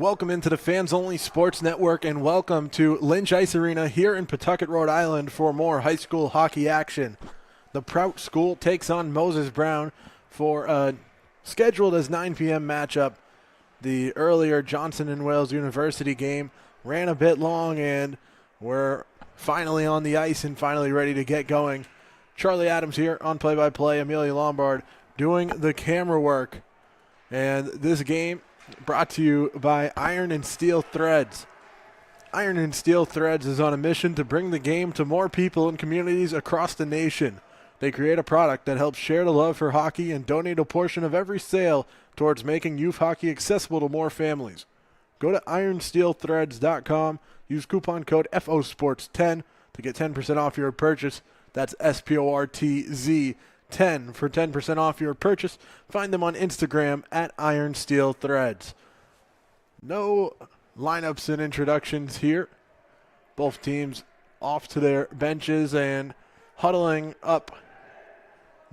welcome into the Fans Only Sports Network, and welcome to Lynch Ice Arena here in Pawtucket, Rhode Island for more high school hockey action. The Prout School takes on Moses Brown for a scheduled as 9 p.m. matchup. The earlier Johnson and Wales University game ran a bit long, and we're finally on the ice and finally ready to get going. Charlie Adams here on play-by-play, Amelia Lombard doing the camera work. And this game brought to you by Iron and Steel Threads. Iron and Steel Threads is on a mission to bring the game to more people and communities across the nation. They create a product that helps share the love for hockey and donate a portion of every sale towards making youth hockey accessible to more families. Go to ironsteelthreads.com, use coupon code FOSports10 to get 10% off your purchase. That's SPORTZ 10 for 10% off your purchase. Find them on Instagram at Iron Steel Threads. No lineups and introductions here. Both teams off to their benches and huddling up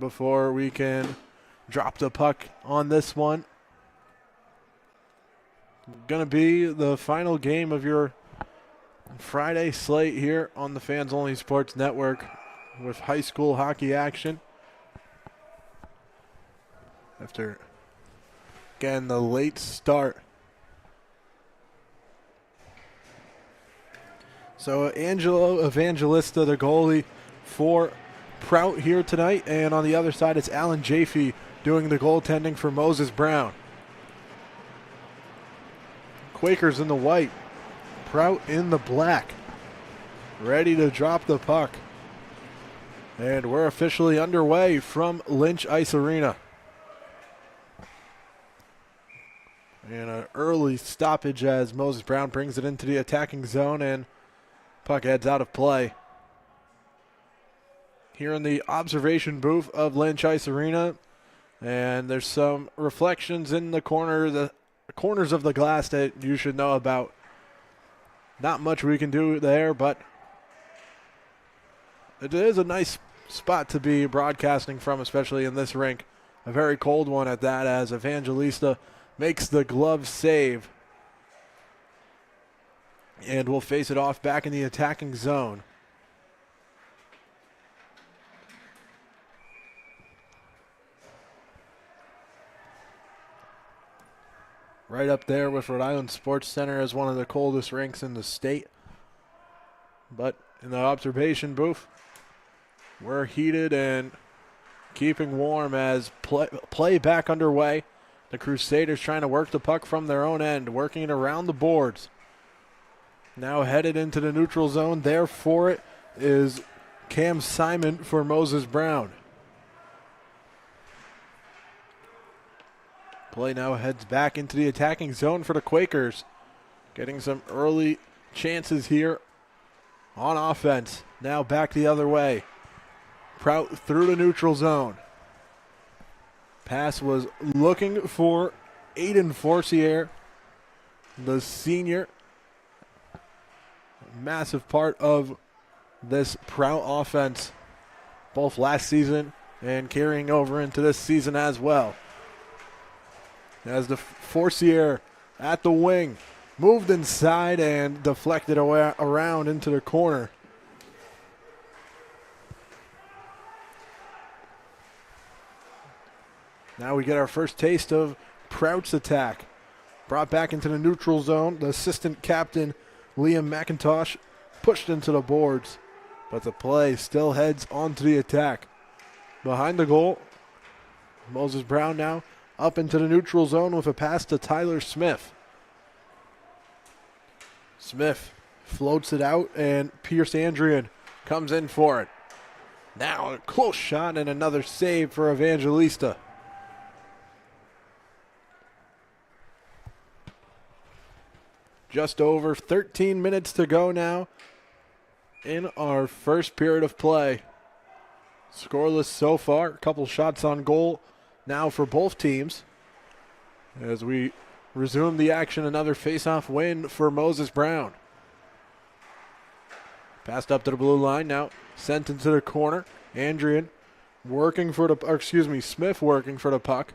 before we can drop the puck on this one. Going to be the final game of your Friday slate here on the Fans Only Sports Network with high school hockey action. After, again, the late start. So Angelo Evangelista, the goalie for Prout here tonight. And on the other side, it's Alan Jaffe doing the goaltending for Moses Brown. Quakers in the white. Prout in the black. Ready to drop the puck. And we're officially underway from Lynch Ice Arena. And an early stoppage as Moses Brown brings it into the attacking zone, and puck heads out of play. Here in the observation booth of Lynch Ice Arena, and there's some reflections in the corners of the glass that you should know about. Not much we can do there, but it is a nice spot to be broadcasting from, especially in this rink. A very cold one at that, as Evangelista makes the glove save. And we'll face it off back in the attacking zone. Right up there with Rhode Island Sports Center as one of the coldest rinks in the state. But in the observation booth, we're heated and keeping warm as play back underway. The Crusaders trying to work the puck from their own end, working it around the boards. Now headed into the neutral zone. There for it is Cam Simon for Moses Brown. Play now heads back into the attacking zone for the Quakers. Getting some early chances here on offense. Now back the other way. Prout through the neutral zone. Pass was looking for Aiden Forcier, the senior. Massive part of this Prout offense, both last season and carrying over into this season as well. As the Forcier at the wing, moved inside and deflected around into the corner. Now we get our first taste of Prout's attack. Brought back into the neutral zone. The assistant captain, Liam McIntosh, pushed into the boards. But the play still heads onto the attack. Behind the goal, Moses Brown now up into the neutral zone with a pass to Tyler Smith. Smith floats it out, and Pierce Andrian comes in for it. Now a close shot and another save for Evangelista. Just over 13 minutes to go now in our first period of play. Scoreless so far. A couple shots on goal now for both teams. As we resume the action, another face-off win for Moses Brown. Passed up to the blue line, now sent into the corner. Andrian working for the, Smith working for the puck.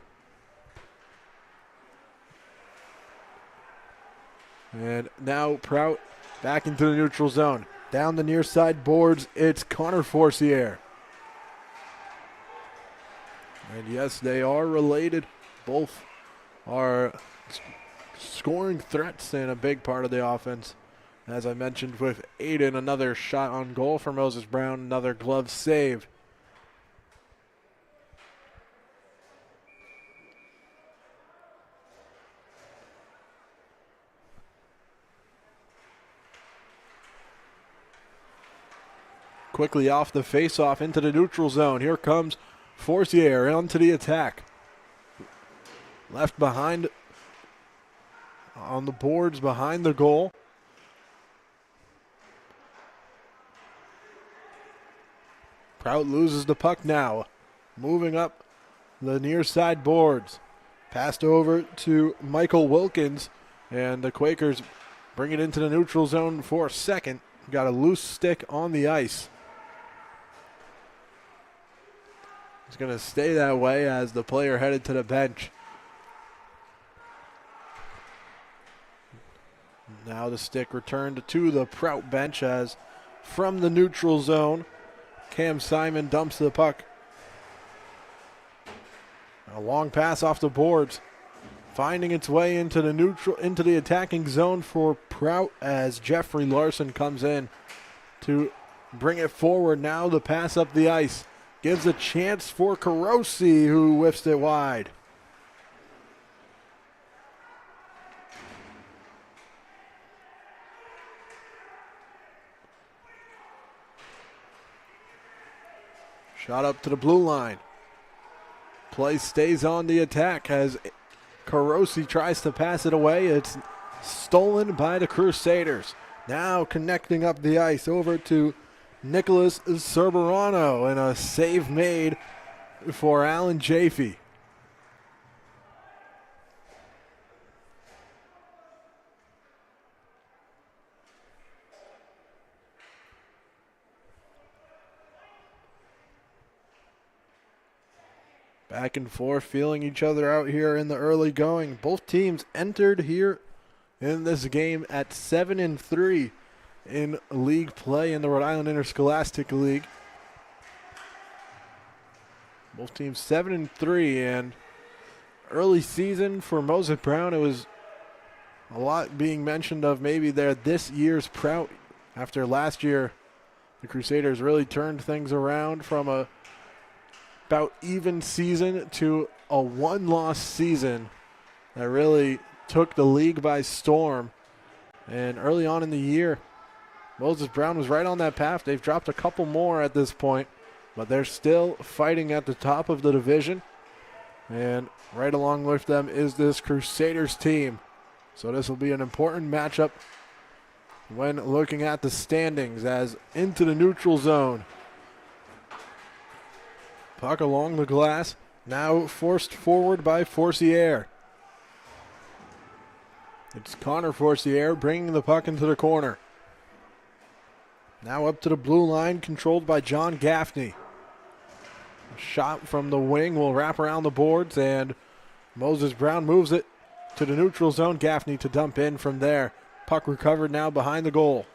And now Prout back into the neutral zone. Down the near side boards, it's Connor Forcier. And yes, they are related. Both are scoring threats and a big part of the offense. As I mentioned with Aiden, another shot on goal for Moses Brown, another glove save. Quickly off the face-off into the neutral zone. Here comes Forcier onto the attack. Left behind on the boards behind the goal. Prout loses the puck now. Moving up the near side boards. Passed over to Michael Wilkins, and the Quakers bring it into the neutral zone for a second. Got a loose stick on the ice. It's going to stay that way as the player headed to the bench. Now the stick returned to the Prout bench as from the neutral zone, Cam Simon dumps the puck. A long pass off the boards, finding its way into the attacking zone for Prout as Jeffrey Larson comes in to bring it forward. Now the pass up the ice gives a chance for Carosi, who whiffs it wide. Shot up to the blue line. Play stays on the attack as Carosi tries to pass it away. It's stolen by the Crusaders. Now connecting up the ice over to Nicholas Cerberano, and a save made for Alan Jaffe. Back and forth, feeling each other out here in the early going. Both teams entered here in this game at 7-3 in league play in the Rhode Island Interscholastic League. Both teams 7-3, and early season for Moses Brown, it was a lot being mentioned of maybe they're this year's Prout. After last year, the Crusaders really turned things around from a about even season to a one-loss season that really took the league by storm. And early on in the year, Moses Brown was right on that path. They've dropped a couple more at this point, but they're still fighting at the top of the division. And right along with them is this Crusaders team. So this will be an important matchup when looking at the standings, as into the neutral zone. Puck along the glass, now forced forward by Forcier. It's Connor Forcier bringing the puck into the corner. Now up to the blue line, controlled by John Gaffney. A shot from the wing will wrap around the boards, and Moses Brown moves it to the neutral zone. Gaffney to dump in from there. Puck recovered now behind the goal.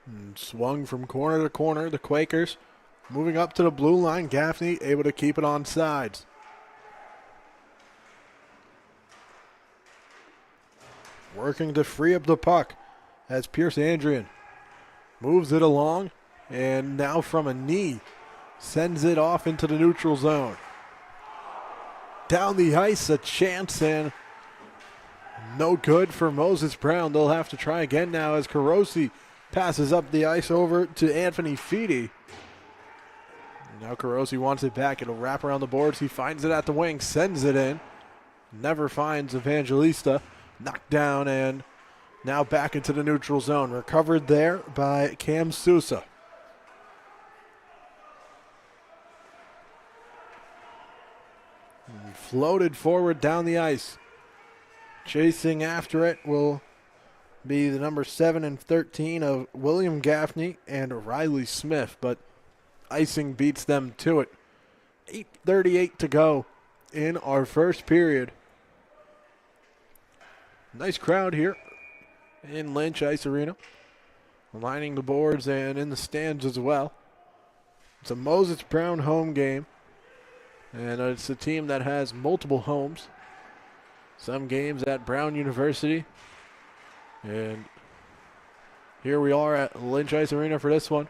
And swung from corner to corner. The Quakers moving up to the blue line. Gaffney able to keep it on sides. Working to free up the puck as Pierce Andrian moves it along, and now from a knee sends it off into the neutral zone. Down the ice, a chance, and no good for Moses Brown. They'll have to try again now as Carosi passes up the ice over to Anthony Feedy. Now Carosi wants it back. It'll wrap around the boards. He finds it at the wing, sends it in. Never finds Evangelista. Knocked down, and now back into the neutral zone. Recovered there by Cam Sousa. And floated forward down the ice. Chasing after it will be the number 7 and 13 of William Gaffney and Riley Smith, but icing beats them to it 8:38 to go in our first period. Nice crowd here in Lynch Ice Arena, lining the boards and in the stands as well. It's a Moses Brown home game, and it's a team that has multiple homes. Some games at Brown University, and here we are at Lynch Ice Arena for this one.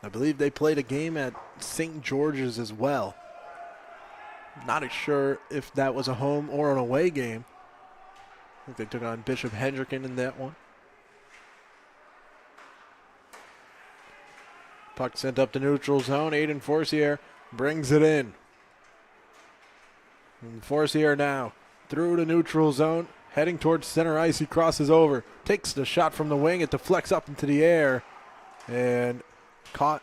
I believe they played a game at St. George's as well. Not sure if that was a home or an away game. I think they took on Bishop Hendricken in that one. Puck sent up to neutral zone. Aiden Forcier brings it in. And Forcier now through to neutral zone. Heading towards center ice. He crosses over. Takes the shot from the wing. It deflects up into the air. And caught,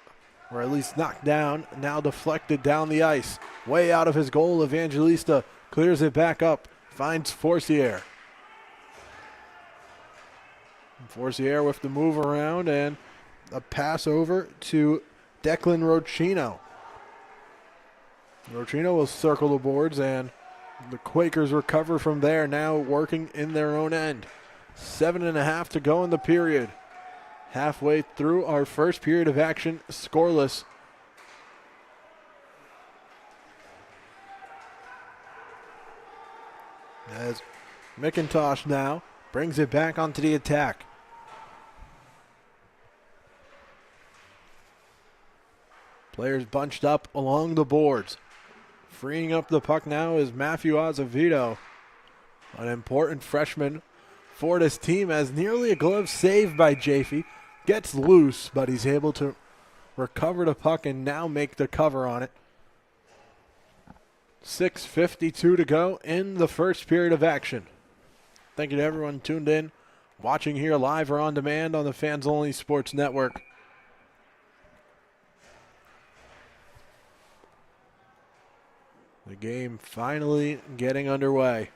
or at least knocked down. Now deflected down the ice. Way out of his goal. Evangelista clears it back up. Finds Forcier. Forcier with the move around and a pass over to Declan Rochino. Rochino will circle the boards, and the Quakers recover from there, now working in their own end. 7.5 to go in the period. Halfway through our first period of action, scoreless. As McIntosh now brings it back onto the attack. Players bunched up along the boards. Freeing up the puck now is Matthew Azevedo, an important freshman for this team, as nearly a glove save by Jaffe. Gets loose, but he's able to recover the puck and now make the cover on it. 6:52 to go in the first period of action. Thank you to everyone tuned in, watching here live or on demand on the Fans Only Sports Network. The game finally getting underway.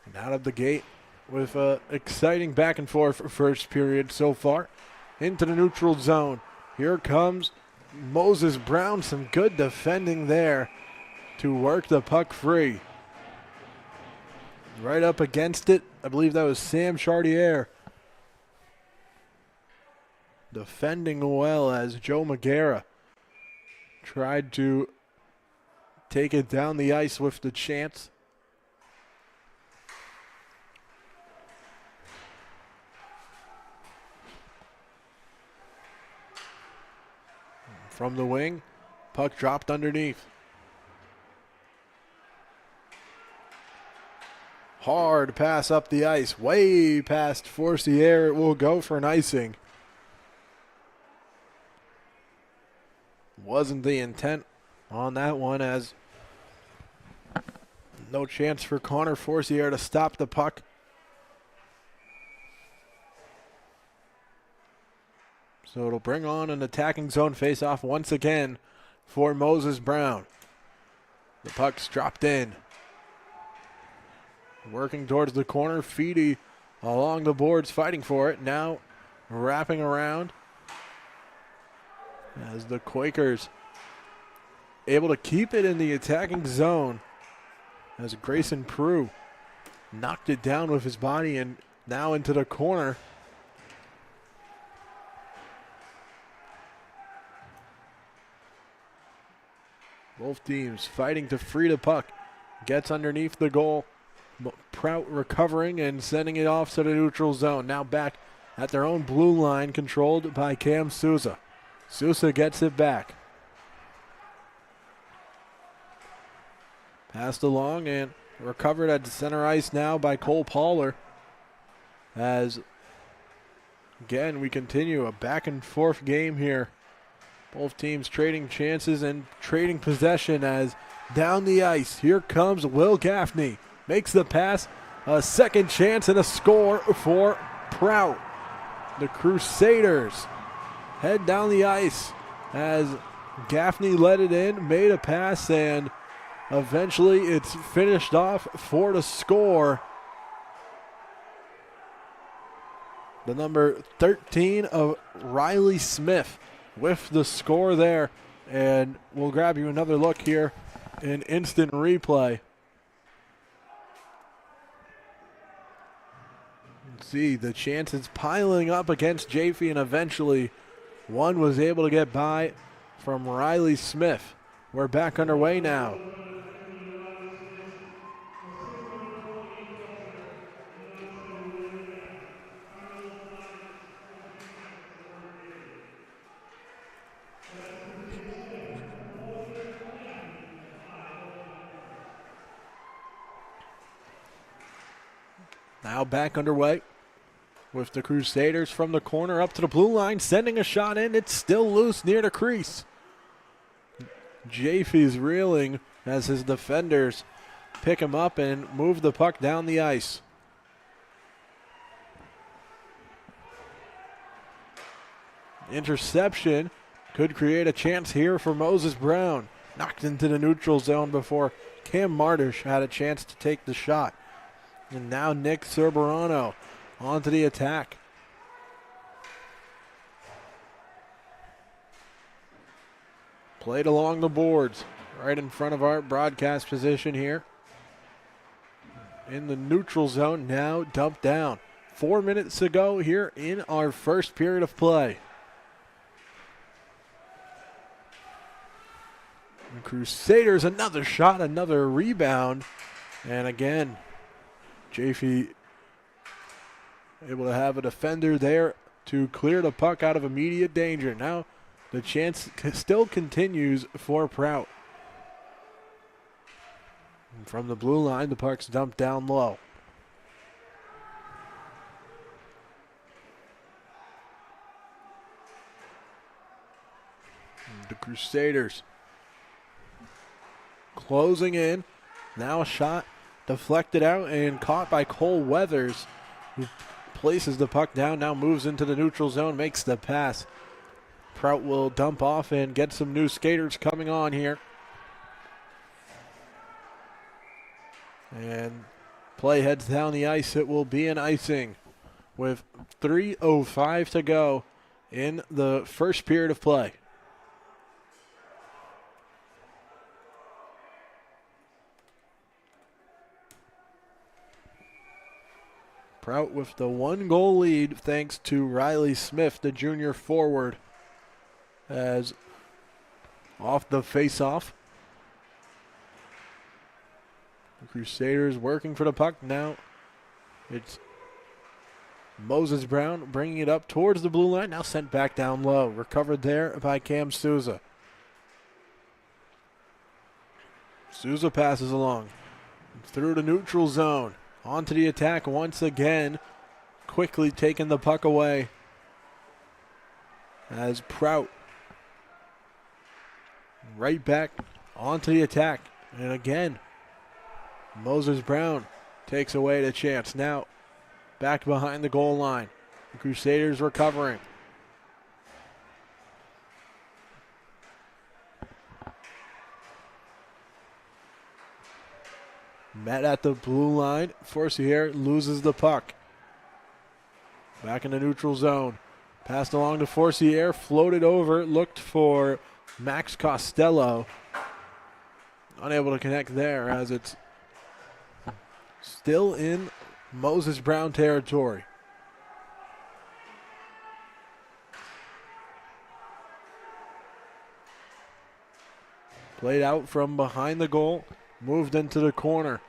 And out of the gate with an exciting back and forth first period so far. Into the neutral zone. Here comes Moses Brown. Some good defending there to work the puck free. Right up against it, I believe that was Sam Chartier. Defending well as Joe Magera tried to take it down the ice with the chance. From the wing, puck dropped underneath. Hard pass up the ice, way past Forcier. It will go for an icing. Wasn't the intent on that one, as no chance for Connor Forcier to stop the puck. So it'll bring on an attacking zone faceoff once again for Moses Brown. The puck's dropped in. Working towards the corner, Feedy along the boards fighting for it. Now wrapping around as the Quakers able to keep it in the attacking zone, as Grayson Prout knocked it down with his body and now into the corner. Both teams fighting to free the puck. Gets underneath the goal. Prout recovering and sending it off to the neutral zone. Now back at their own blue line, controlled by Cam Souza. Souza gets it back. Passed along and recovered at the center ice now by Cole Poller. As, again, we continue a back and forth game here. Both teams trading chances and trading possession, as down the ice, here comes Will Gaffney. Makes the pass, a second chance and a score for Prout. The Crusaders head down the ice as Gaffney let it in, made a pass, and eventually it's finished off for the score. The number 13 of Riley Smith with the score there. And we'll grab you another look here in instant replay. See the chances piling up against Jaffe, and eventually one was able to get by from Riley Smith. We're back underway now. Now back underway with the Crusaders from the corner up to the blue line, sending a shot in. It's still loose near the crease. Jaffe's reeling as his defenders pick him up and move the puck down the ice. Interception could create a chance here for Moses Brown. Knocked into the neutral zone before Cam Martish had a chance to take the shot. And now Nick Cerberano onto the attack. Played along the boards, right in front of our broadcast position here. In the neutral zone, now dumped down. 4 minutes to go here in our first period of play. The Crusaders, another shot, another rebound. And again, Jaffe able to have a defender there to clear the puck out of immediate danger. Now the chance still continues for Prout. And from the blue line, the puck's dumped down low. And the Crusaders closing in. Now a shot deflected out and caught by Cole Weathers, who places the puck down, now moves into the neutral zone, makes the pass. Prout will dump off and get some new skaters coming on here. And play heads down the ice. It will be an icing with 3:05 to go in the first period of play. Prout with the 1-goal lead thanks to Riley Smith, the junior forward, as off the face-off. The Crusaders working for the puck now. It's Moses Brown bringing it up towards the blue line, now sent back down low. Recovered there by Cam Souza. Souza passes along through the neutral zone. Onto the attack once again. Quickly taking the puck away as Prout right back onto the attack. And again, Moses Brown takes away the chance. Now back behind the goal line. The Crusaders recovering. Met at the blue line. Forcier loses the puck. Back in the neutral zone. Passed along to Forcier. Floated over. Looked for Max Costello. Unable to connect there as it's still in Moses Brown territory. Played out from behind the goal. Moved into the corner.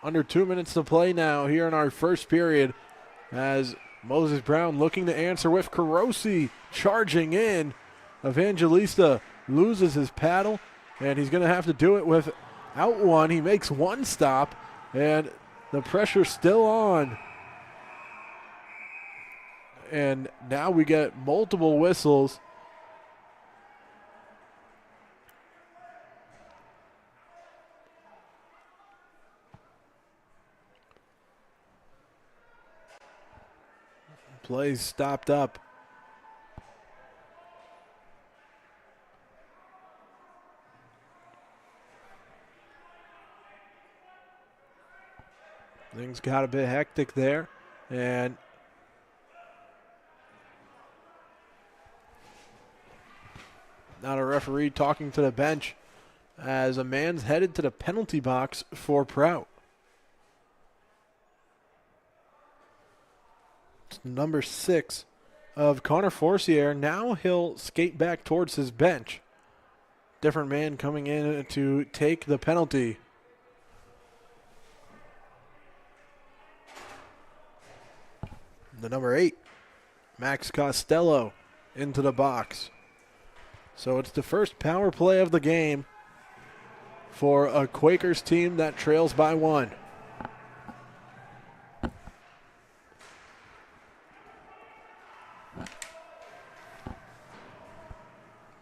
Under 2 minutes to play now here in our first period as Moses Brown looking to answer with Carosi charging in. Evangelista loses his paddle, and he's going to have to do it without one. He makes one stop, and the pressure's still on. And now we get multiple whistles. Plays stopped up. Things got a bit hectic there, and Now the referee talking to the bench as a man's headed to the penalty box for Prout. It's number 6 of Connor Forcier. Now he'll skate back towards his bench. Different man coming in to take the penalty. The number 8, Max Costello, into the box. So it's the first power play of the game for a Quakers team that trails by 1.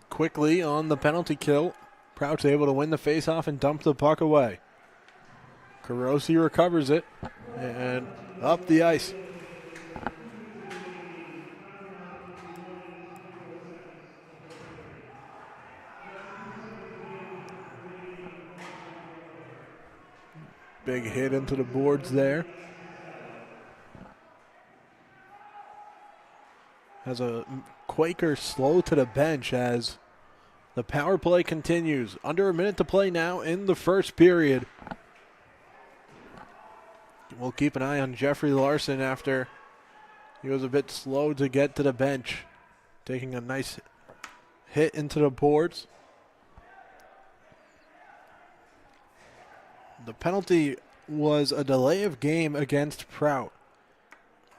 Quickly on the penalty kill, Prout's able to win the faceoff and dump the puck away. Carosi recovers it and up the ice. Big hit into the boards there. Has a Quaker slow to the bench as the power play continues. Under a minute to play now in the first period. We'll keep an eye on Jeffrey Larson after he was a bit slow to get to the bench. Taking a nice hit into the boards. The penalty was a delay of game against Prout.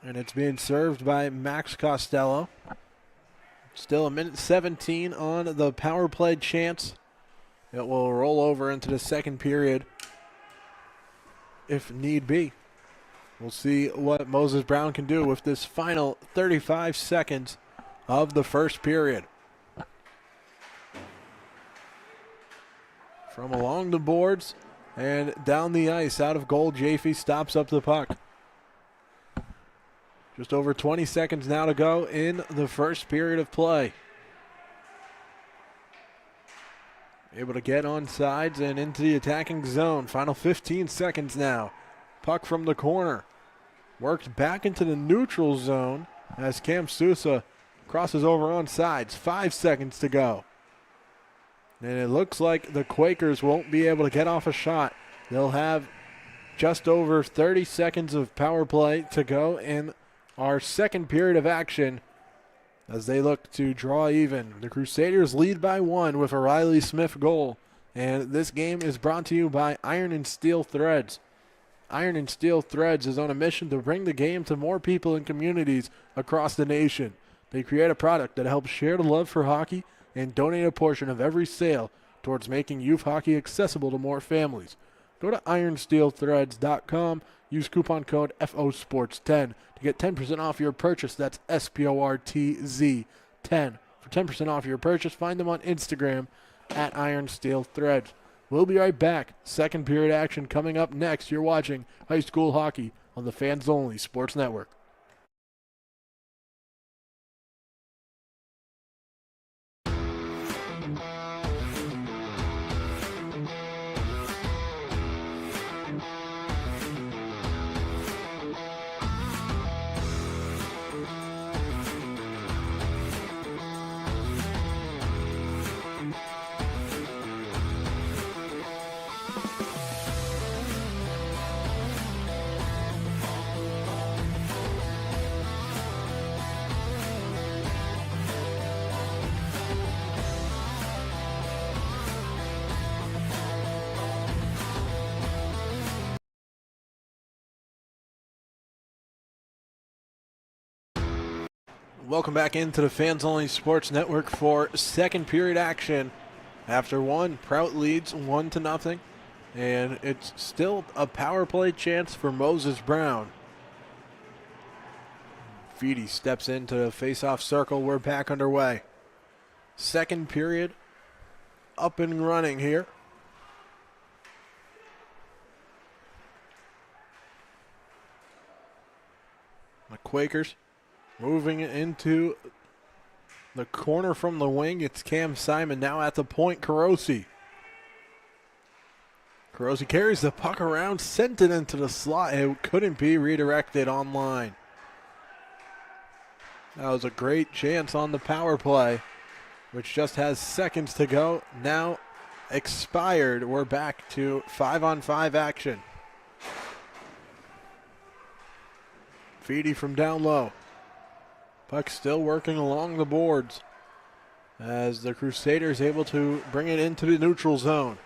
And it's being served by Max Costello. Still a minute 17 on the power play chance. It will roll over into the second period if need be. We'll see what Moses Brown can do with this final 35 seconds of the first period. From along the boards and down the ice, out of goal, Jaffe stops up the puck. Just over 20 seconds now to go in the first period of play. Able to get on sides and into the attacking zone. Final 15 seconds now. Puck from the corner. Worked back into the neutral zone as Cam Sousa crosses over on sides. 5 seconds to go. And it looks like the Quakers won't be able to get off a shot. They'll have just over 30 seconds of power play to go in our second period of action as they look to draw even. The Crusaders lead by 1 with a Riley Smith goal. And this game is brought to you by Iron and Steel Threads. Iron and Steel Threads is on a mission to bring the game to more people and communities across the nation. They create a product that helps share the love for hockey and donate a portion of every sale towards making youth hockey accessible to more families. Go to ironsteelthreads.com. Use coupon code FOSports10 to get 10% off your purchase. That's SPORTZ 10 for 10% off your purchase. Find them on Instagram at ironsteelthreads. We'll be right back. Second period action coming up next. You're watching high school hockey on the Fans Only Sports Network. Welcome back into the Fans Only Sports Network for second period action. After one, Prout leads 1-0, and it's still a power play chance for Moses Brown. Feedy steps into the face-off circle. We're back underway. Second period up and running here. The Quakers moving into the corner from the wing. It's Cam Simon now at the point. Carosi carries the puck around, sent it into the slot. It couldn't be redirected online. That was a great chance on the power play. which just has seconds to go, now expired. We're back to 5-on-5 action. Feedy from down low. Puck still working along the boards as the Crusaders able to bring it into the neutral zone.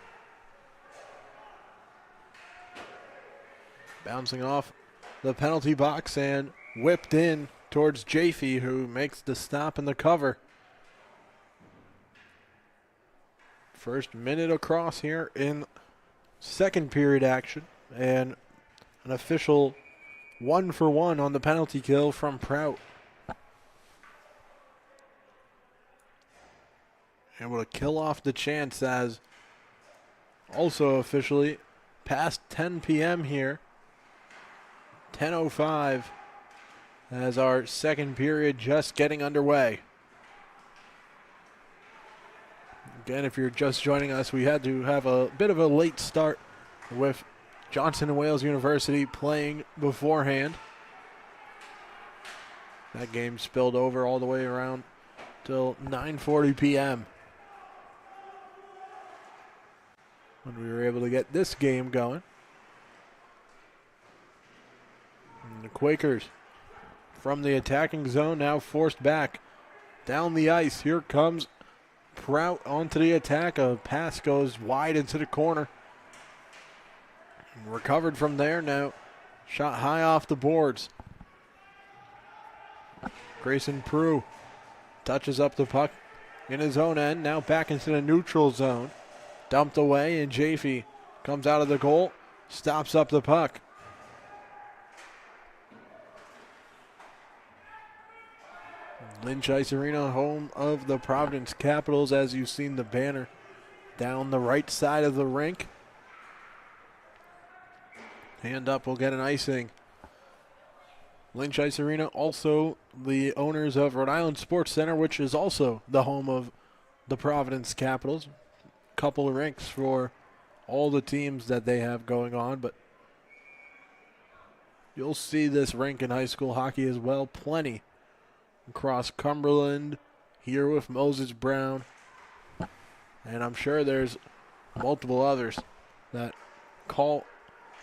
Bouncing off the penalty box and whipped in towards Jaffe, who makes the stop in the cover. First minute across here in second period action, and an official 1-for-1 on the penalty kill from Prout. Able to kill off the chance as also officially past 10 p.m. here. 10:05 as our second period just getting underway. Again, if you're just joining us, we had to have a bit of a late start with Johnson and Wales University playing beforehand. That game spilled over all the way around till 9:40 p.m. when we were able to get this game going. And the Quakers from the attacking zone now forced back down the ice. Here comes Prout onto the attack. A pass goes wide into the corner. And recovered from there now. Shot high off the boards. Grayson Prout touches up the puck in his own end. Now back into the neutral zone. Dumped away, and Jaffe comes out of the goal. Stops up the puck. Lynch Ice Arena, home of the Providence Capitals, as you've seen the banner down the right side of the rink. Hand up will get an icing. Lynch Ice Arena, also the owners of Rhode Island Sports Center, which is also the home of the Providence Capitals. Couple of rinks for all the teams that they have going on, but you'll see this rink in high school hockey as well. Plenty across Cumberland, here with Moses Brown, and I'm sure there's multiple others that call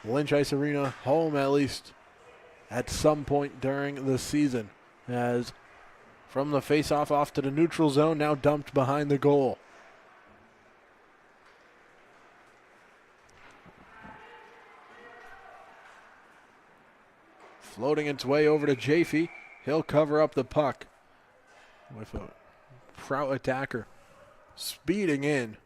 Lynch Ice Arena home at least at some point during the season, as from the face-off off to the neutral zone, now dumped behind the goal. Floating its way over to Jaffe. He'll cover up the puck with a Prout attacker speeding in.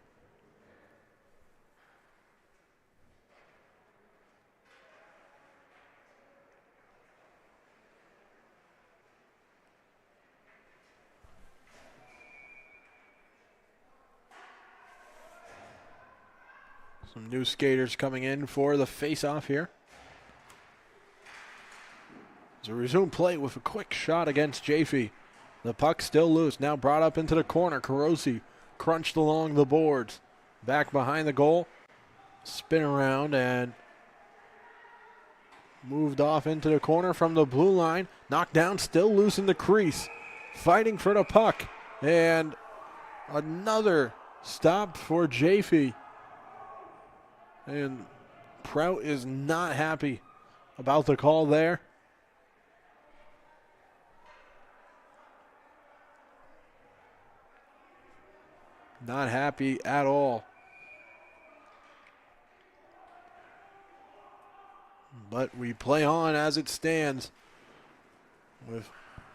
Some new skaters coming in for the face-off here. So resume play with a quick shot against Jaffe. The puck still loose. Now brought up into the corner. Carosi crunched along the boards. Back behind the goal. Spin around and moved off into the corner from the blue line. Knocked down, still loose in the crease. Fighting for the puck. And another stop for Jaffe. And Prout is not happy about the call there. Not happy at all. But we play on as it stands with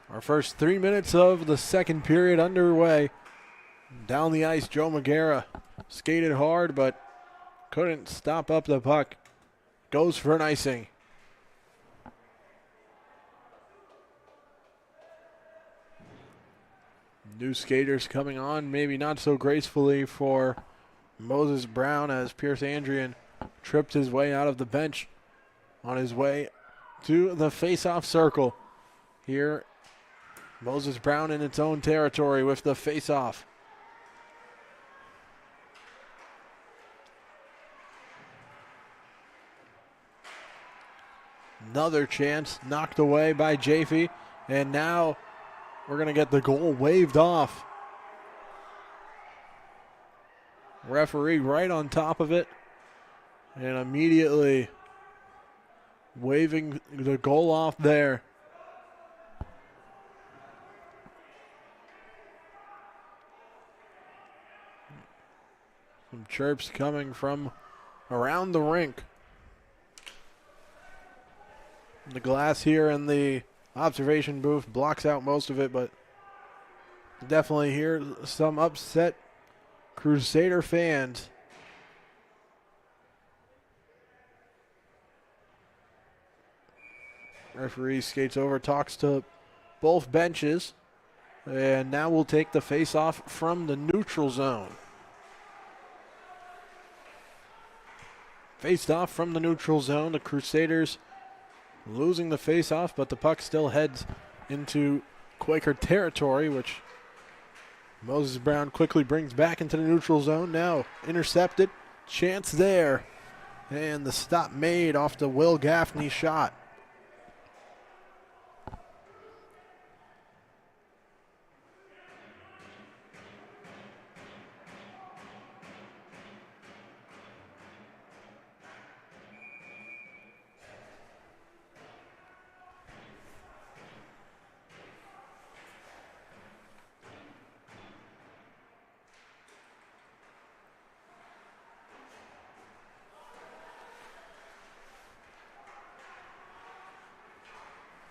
our first 3 minutes of the second period underway. Down the ice, Joe Magera skated hard but couldn't stop up the puck. Goes for an icing. New skaters coming on, maybe not so gracefully for Moses Brown, as Pierce Andrian tripped his way out of the bench on his way to the face-off circle. Here, Moses Brown in its own territory with the face-off. Another chance knocked away by Jaffe, and now we're going to get the goal waved off. Referee right on top of it and immediately waving the goal off there. Some chirps coming from around the rink. The glass here in the observation booth blocks out most of it, but definitely hear some upset Crusader fans. Referee skates over, talks to both benches, and now we'll take the face-off from the neutral zone. Faced off from the neutral zone, the Crusaders losing the face-off, but the puck still heads into Quaker territory, which Moses Brown quickly brings back into the neutral zone. Now intercepted, chance there, and the stop made off the Will Gaffney shot.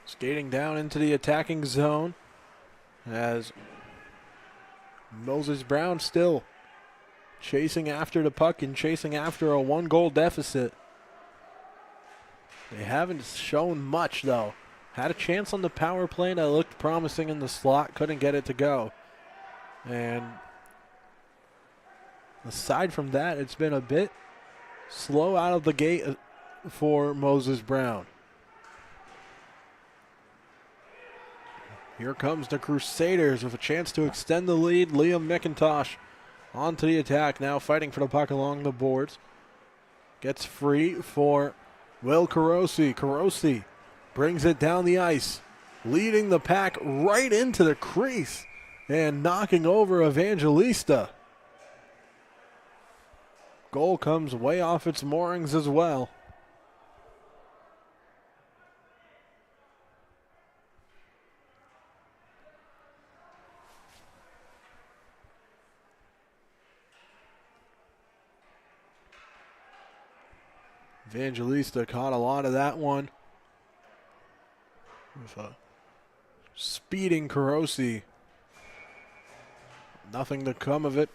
Skating down into the attacking zone as Moses Brown still chasing after the puck and chasing after a 1-goal deficit. They haven't shown much though. Had a chance on the power play that looked promising in the slot, couldn't get it to go. And aside from that, it's been a bit slow out of the gate for Moses Brown. Here comes the Crusaders with a chance to extend the lead. Liam McIntosh onto the attack, now fighting for the puck along the boards. Gets free for Will Carosi. Carosi brings it down the ice, leading the pack right into the crease and knocking over Evangelista. Goal comes way off its moorings as well. Evangelista caught a lot of that one with a speeding Carosi. Nothing to come of it.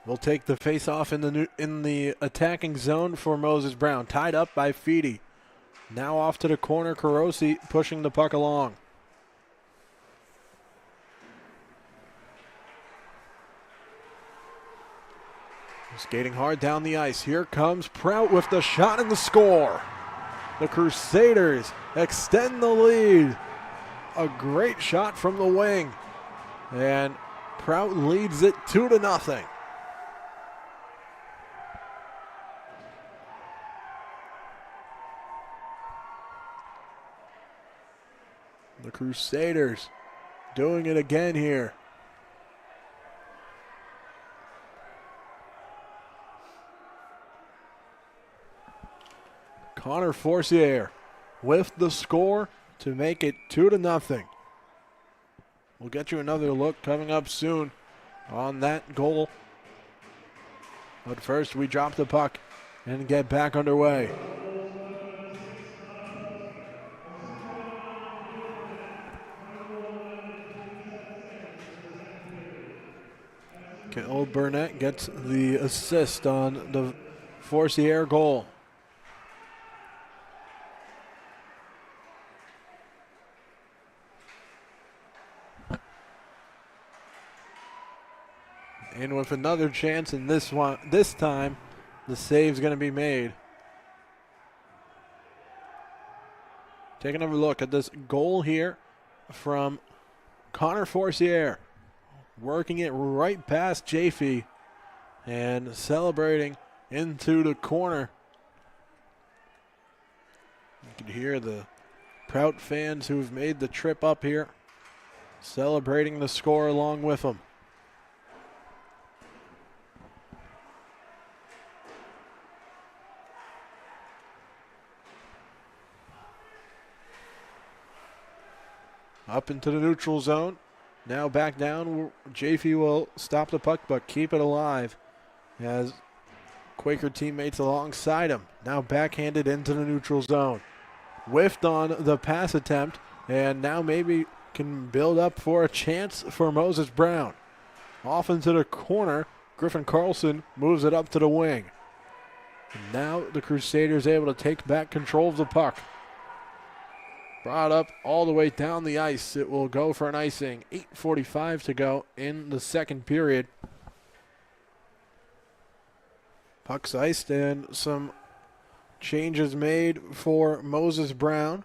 We'll take the face-off in the attacking zone for Moses Brown. Tied up by Feedy. Now off to the corner. Carosi pushing the puck along. Skating hard down the ice. Here comes Prout with the shot and the score. The Crusaders extend the lead. A great shot from the wing. And Prout leads it 2-0. The Crusaders doing it again here. Connor Forcier with the score to make it 2-0. We'll get you another look coming up soon on that goal. But first, we drop the puck and get back underway. Old Burnett gets the assist on the Forcier goal. And with another chance in this one, this time the save's going to be made. Take another look at this goal here from Connor Forcier. Working it right past Jaffe and celebrating into the corner. You can hear the Prout fans who've made the trip up here celebrating the score along with them. Up into the neutral zone. Now back down. Jaffe will stop the puck, but keep it alive as Quaker teammates alongside him. Now backhanded into the neutral zone. Whiffed on the pass attempt, and now maybe can build up for a chance for Moses Brown. Off into the corner. Griffin Carlson moves it up to the wing. And now the Crusaders able to take back control of the puck. Brought up all the way down the ice. It will go for an icing. 8:45 to go in the second period. Puck's iced and some changes made for Moses Brown.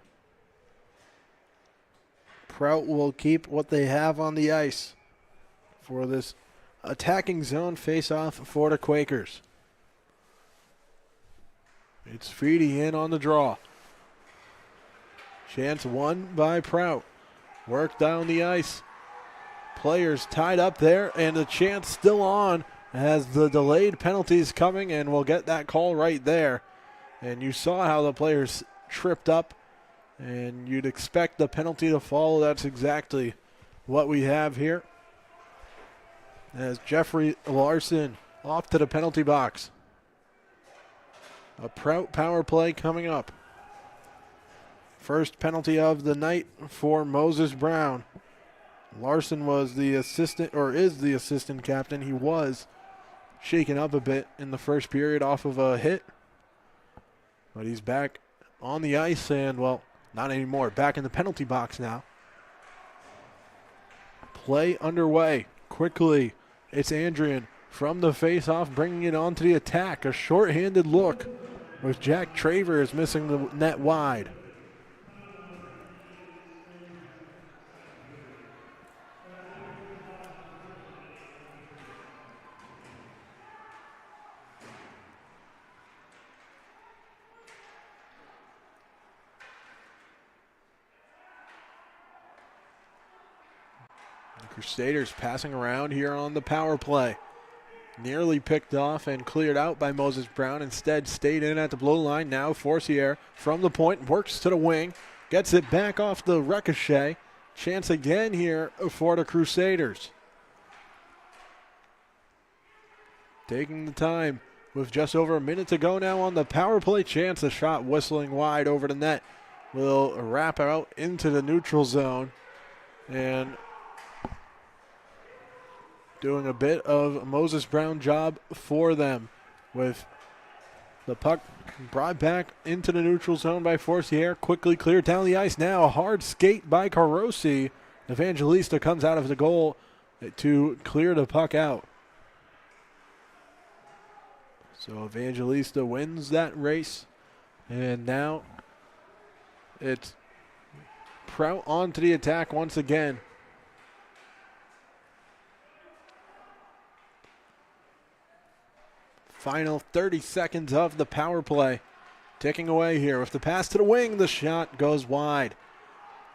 Prout will keep what they have on the ice for this attacking zone face-off for the Quakers. It's Feedy in on the draw. Chance won by Prout. Work down the ice. Players tied up there, and the chance still on as the delayed penalties coming, and we'll get that call right there. And you saw how the players tripped up, and you'd expect the penalty to follow. That's exactly what we have here. As Jeffrey Larson off to the penalty box. A Prout power play coming up. First penalty of the night for Moses Brown. Larson was the assistant, or is the assistant captain. He was shaken up a bit in the first period off of a hit. But he's back on the ice and, well, not anymore. Back in the penalty box now. Play underway. Quickly, it's Andrian from the face-off, bringing it onto the attack. A short-handed look with Jack Travers missing the net wide. Crusaders passing around here on the power play. Nearly picked off and cleared out by Moses Brown. Instead stayed in at the blue line. Now Forcier from the point, works to the wing. Gets it back off the ricochet. Chance again here for the Crusaders. Taking the time with just over a minute to go now on the power play. Chance, a shot whistling wide over the net. Will wrap out into the neutral zone. And doing a bit of Moses Brown job for them with the puck brought back into the neutral zone by Forcier. Quickly cleared down the ice now. A hard skate by Carosi. Evangelista comes out of the goal to clear the puck out. So Evangelista wins that race. And now it's Prout on to the attack once again. Final 30 seconds of the power play. Ticking away here with the pass to the wing. The shot goes wide.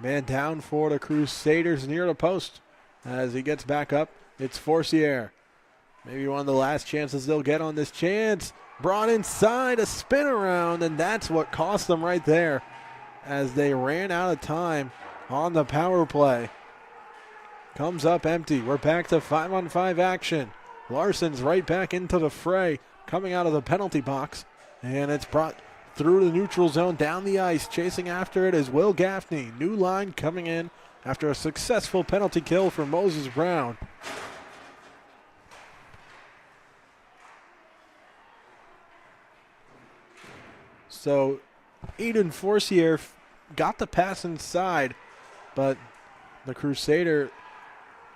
Man down for the Crusaders near the post. As he gets back up, it's Forcier. Maybe one of the last chances they'll get on this chance. Brought inside, a spin around, and that's what cost them right there as they ran out of time on the power play. Comes up empty. We're back to 5-on-5 action. Larson's right back into the fray, coming out of the penalty box, and it's brought through the neutral zone down the ice. Chasing after it is Will Gaffney. New line coming in after a successful penalty kill for Moses Brown. So Eden Forcier got the pass inside, but the Crusader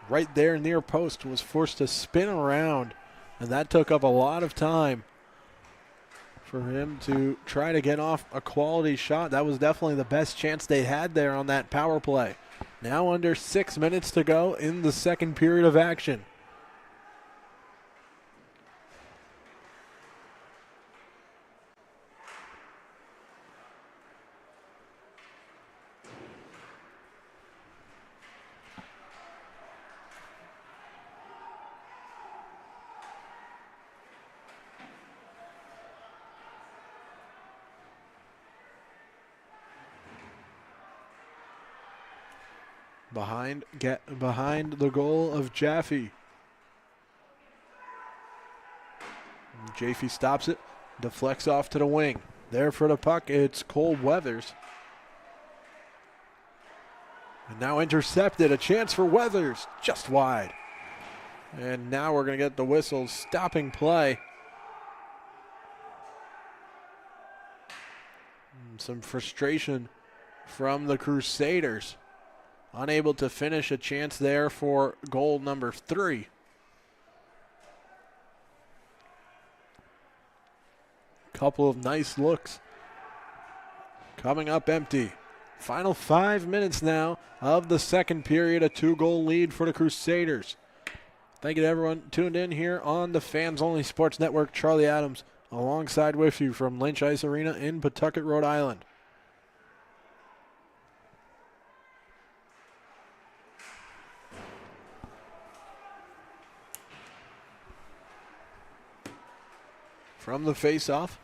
right there near post was forced to spin around, and that took up a lot of time for him to try to get off a quality shot. That was definitely the best chance they had there on that power play. Now under 6 minutes to go in the second period of action. behind the goal of Jaffe. Jaffe stops it, deflects off to the wing. There for the puck, it's Cole Weathers. And now intercepted, a chance for Weathers, just wide. And now we're going to get the whistle, stopping play. Some frustration from the Crusaders. Unable to finish, a chance there for goal number 3. Couple of nice looks. Coming up empty. Final 5 minutes now of the second period, a 2-goal lead for the Crusaders. Thank you to everyone tuned in here on the Fans Only Sports Network. Charlie Adams alongside with you from Lynch Ice Arena in Pawtucket, Rhode Island. From the face-off,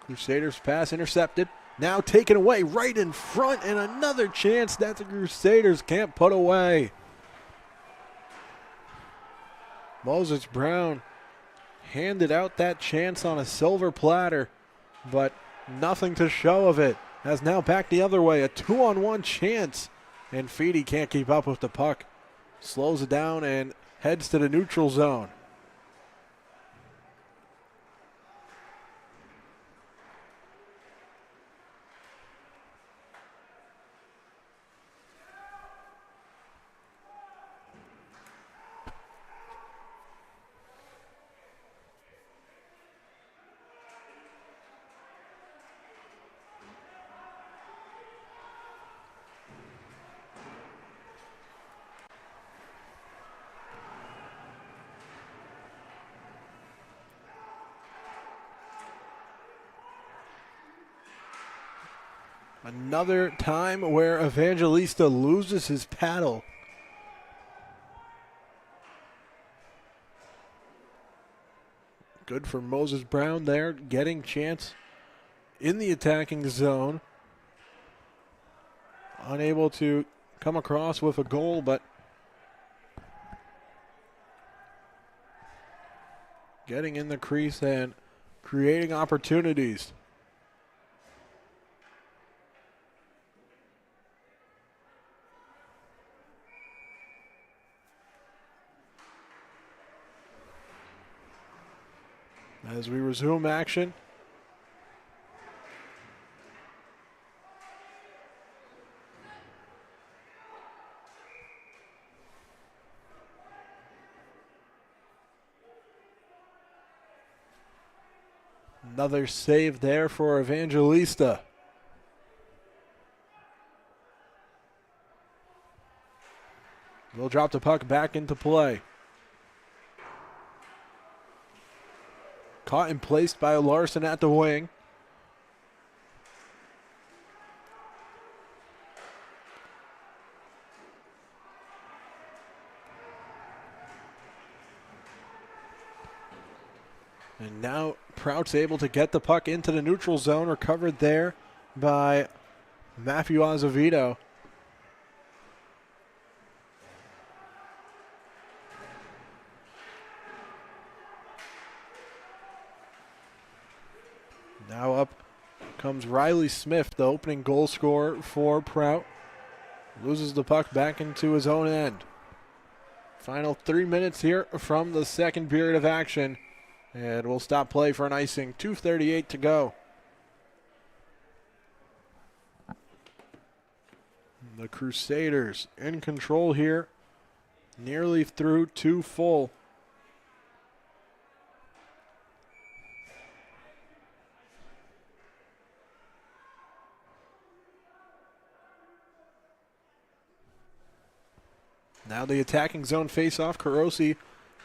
Crusaders pass intercepted. Now taken away right in front, and another chance that the Crusaders can't put away. Moses Brown handed out that chance on a silver platter, but nothing to show of it. As now back the other way, a 2-on-1 chance, and Feedy can't keep up with the puck. Slows it down and heads to the neutral zone. Another time where Evangelista loses his paddle. Good for Moses Brown there, getting chance in the attacking zone. Unable to come across with a goal, but getting in the crease and creating opportunities. As we resume action, another save there for Evangelista. We'll drop the puck back into play. Caught and placed by Larson at the wing. And now Prout's able to get the puck into the neutral zone, recovered there by Matthew Azevedo. Now up comes Riley Smith, the opening goal scorer for Prout. Loses the puck back into his own end. Final 3 minutes here from the second period of action. And we'll stop play for an icing. 2:38 to go. The Crusaders in control here. Nearly through 2 full. Now the attacking zone face-off. Carosi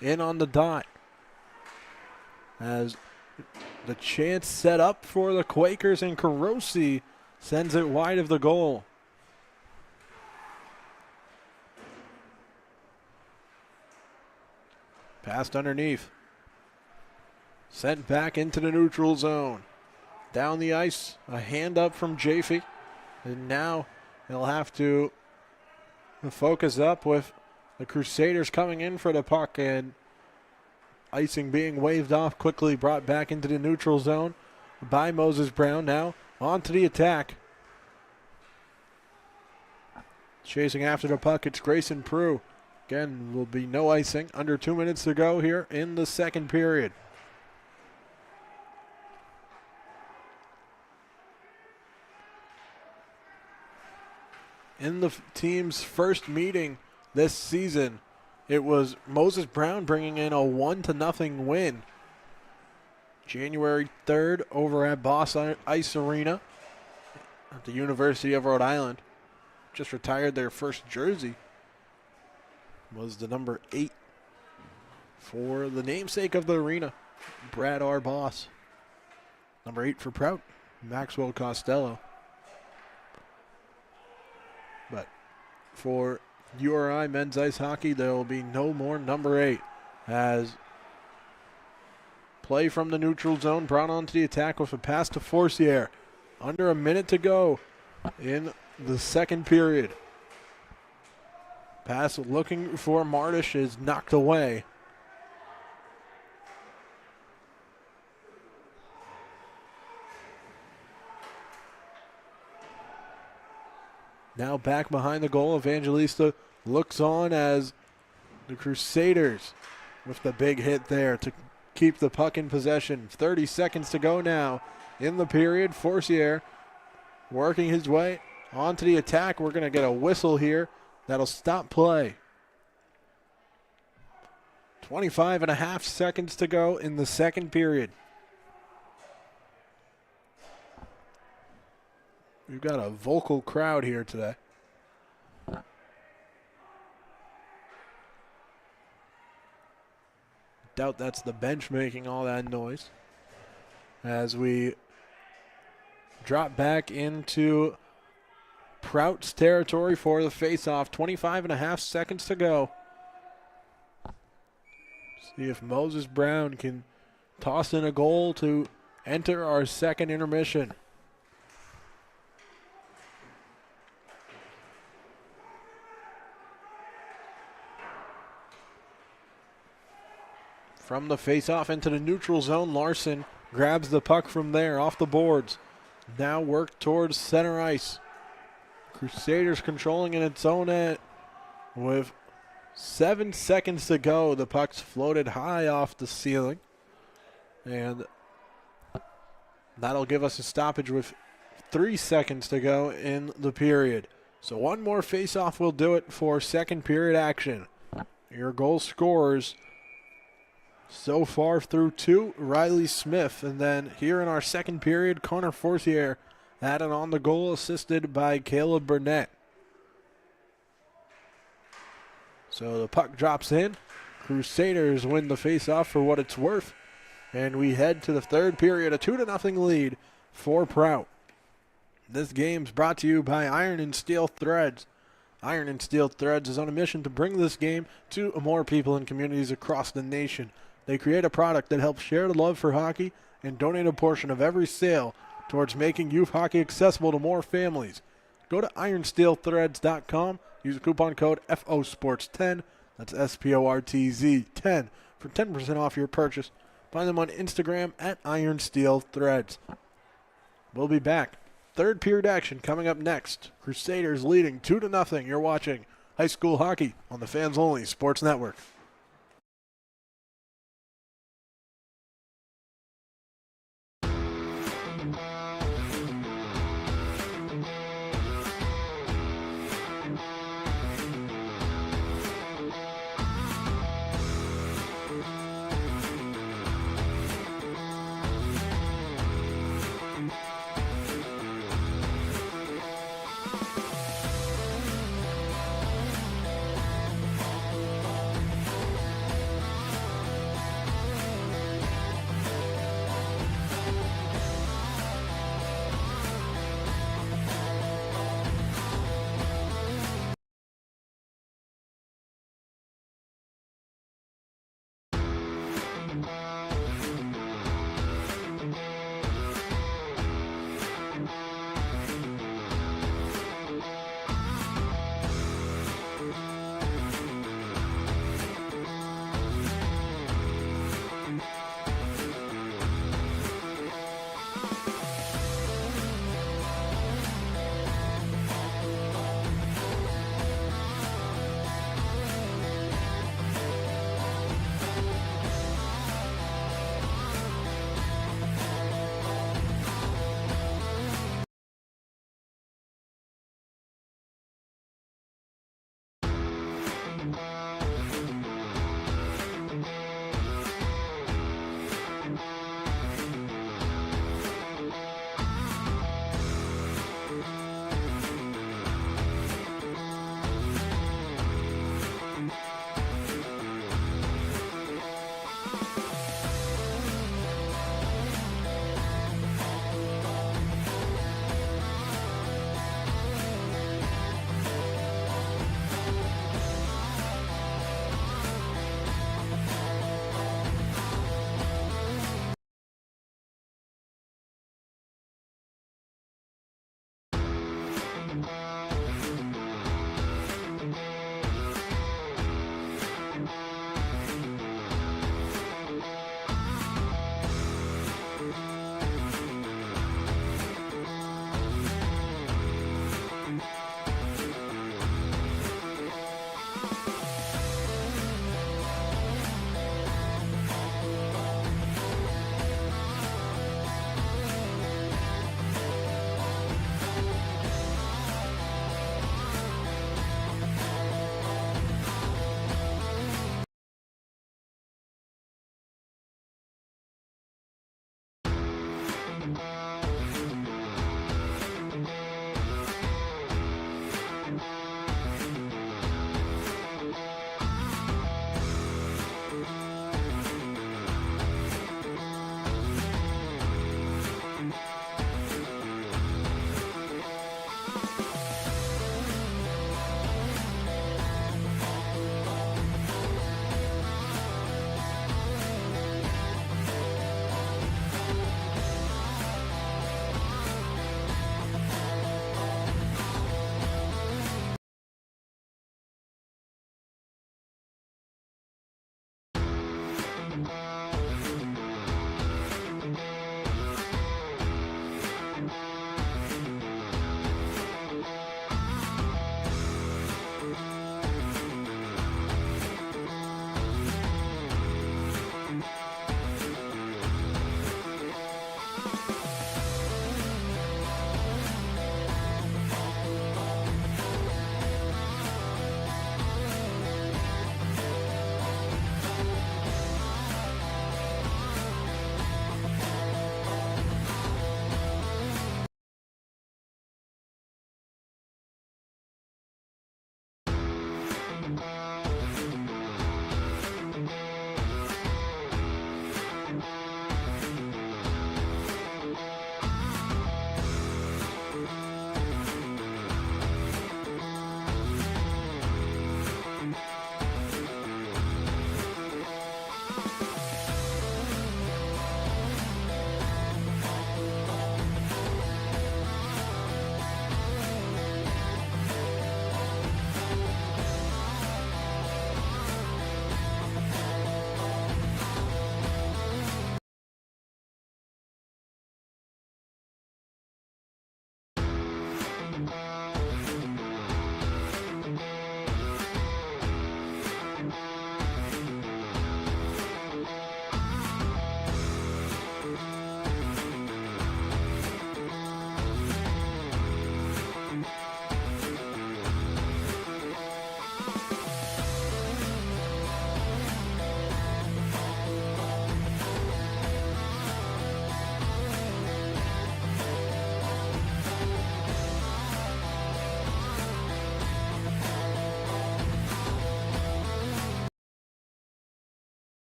in on the dot. As the chance set up for the Quakers, and Carosi sends it wide of the goal. Passed underneath. Sent back into the neutral zone. Down the ice, a hand up from Jaffe. And now He'll have to focus up with the Crusaders coming in for the puck, and icing being waved off, quickly brought back into the neutral zone by Moses Brown. Now on to the attack. Chasing after the puck, it's Grayson Prout. Again, will be no icing. Under 2 minutes to go here in the second period. In the team's first meeting this season, it was Moses Brown bringing in a 1-0 win. January 3rd over at Boss Ice Arena at the University of Rhode Island. Just retired their first jersey. Was the number 8 for the namesake of the arena, Brad R. Boss. Number 8 for Prout, Maxwell Costello. But for URI men's ice hockey, there will be no more number 8 as play from the neutral zone brought onto the attack with a pass to Forcier. Under a minute to go in the second period. Pass looking for Martish is knocked away. Now back behind the goal, Evangelista looks on as the Crusaders with the big hit there to keep the puck in possession. 30 seconds to go now in the period. Forcier working his way onto the attack. We're going to get a whistle here that'll stop play. 25.5 seconds to go in the second period. We've got a vocal crowd here today. Doubt that's the bench making all that noise. As we drop back into Prout's territory for the face-off. 25.5 seconds to go. See if Moses Brown can toss in a goal to enter our second intermission. From the face-off into the neutral zone, Larson grabs the puck from there off the boards. Now work towards center ice. Crusaders controlling in its own end. With 7 seconds to go, the puck's floated high off the ceiling. And that'll give us a stoppage with 3 seconds to go in the period. So one more face-off will do it for second period action. Your goal scorers so far through 2, Riley Smith. And then here in our second period, Connor Forcier added on the goal, assisted by Caleb Burnett. So the puck drops in. Crusaders win the face-off for what it's worth. And we head to the third period, a 2-0 lead for Prout. This game's brought to you by Iron and Steel Threads. Iron and Steel Threads is on a mission to bring this game to more people and communities across the nation. They create a product that helps share the love for hockey and donate a portion of every sale towards making youth hockey accessible to more families. Go to ironsteelthreads.com. Use the coupon code FOSports10. That's SPORTZ 10 for 10% off your purchase. Find them on Instagram at ironsteelthreads. We'll be back. Third period action coming up next. Crusaders leading 2-0. You're watching high school hockey on the Fans Only Sports Network.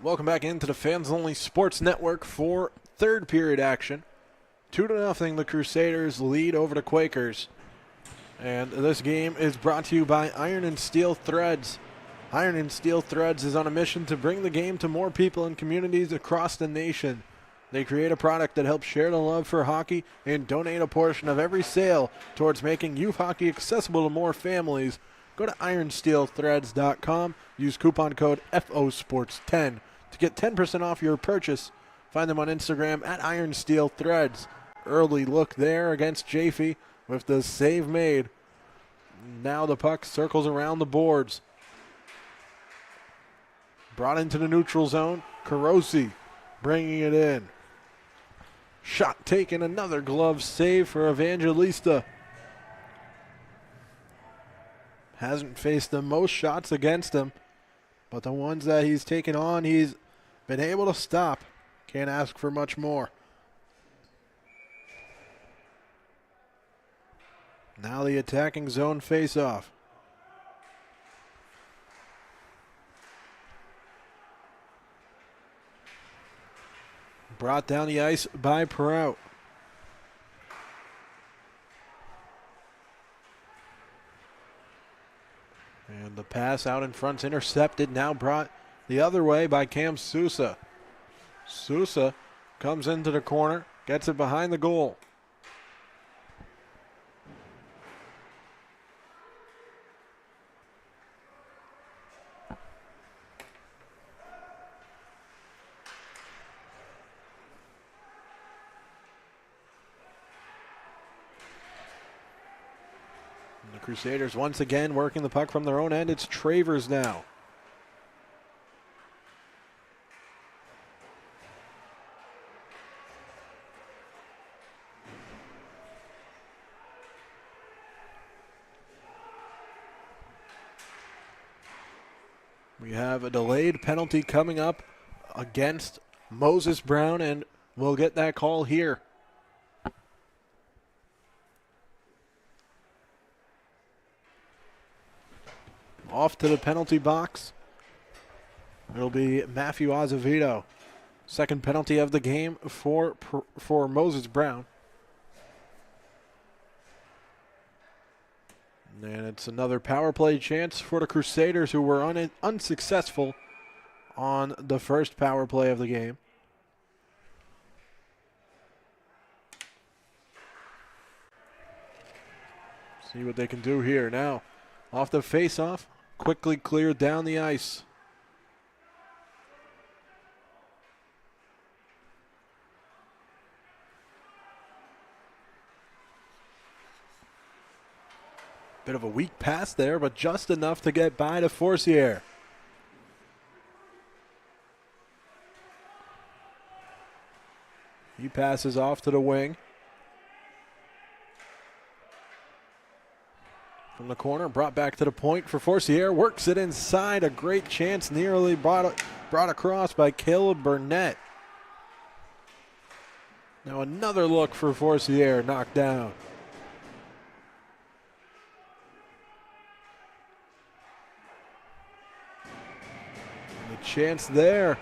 Welcome back into the Fans Only Sports Network for third period action. 2-0, the Crusaders lead over the Quakers. And this game is brought to you by Iron and Steel Threads. Iron and Steel Threads is on a mission to bring the game to more people and communities across the nation. They create a product that helps share the love for hockey and donate a portion of every sale towards making youth hockey accessible to more families. Go to ironsteelthreads.com. Use coupon code FOSports10 to get 10% off your purchase. Find them on Instagram at ironsteelthreads. Early look there against Jaffe with the save made. Now the puck circles around the boards. Brought into the neutral zone. Carosi bringing it in. Shot taken, another glove save for Evangelista. Hasn't faced the most shots against him, but the ones that he's taken on, he's been able to stop. Can't ask for much more. Now the attacking zone face-off. Brought down the ice by Prout. And the pass out in front's intercepted, now brought the other way by Cam Sousa. Sousa comes into the corner, gets it behind the goal. And the Crusaders once again working the puck from their own end. It's Travers now. We have a delayed penalty coming up against Moses Brown, and we'll get that call here. Off to the penalty box. It'll be Matthew Azevedo. Second penalty of the game for Moses Brown. And it's another power play chance for the Crusaders, who were unsuccessful on the first power play of the game. See what they can do here. Now, off the face-off, quickly cleared down the ice. Bit of a weak pass there, but just enough to get by to Forcier. He passes off to the wing. From the corner, brought back to the point for Forcier. Works it inside. A great chance nearly brought across by Caleb Burnett. Now another look for Forcier, knocked down. And a chance there.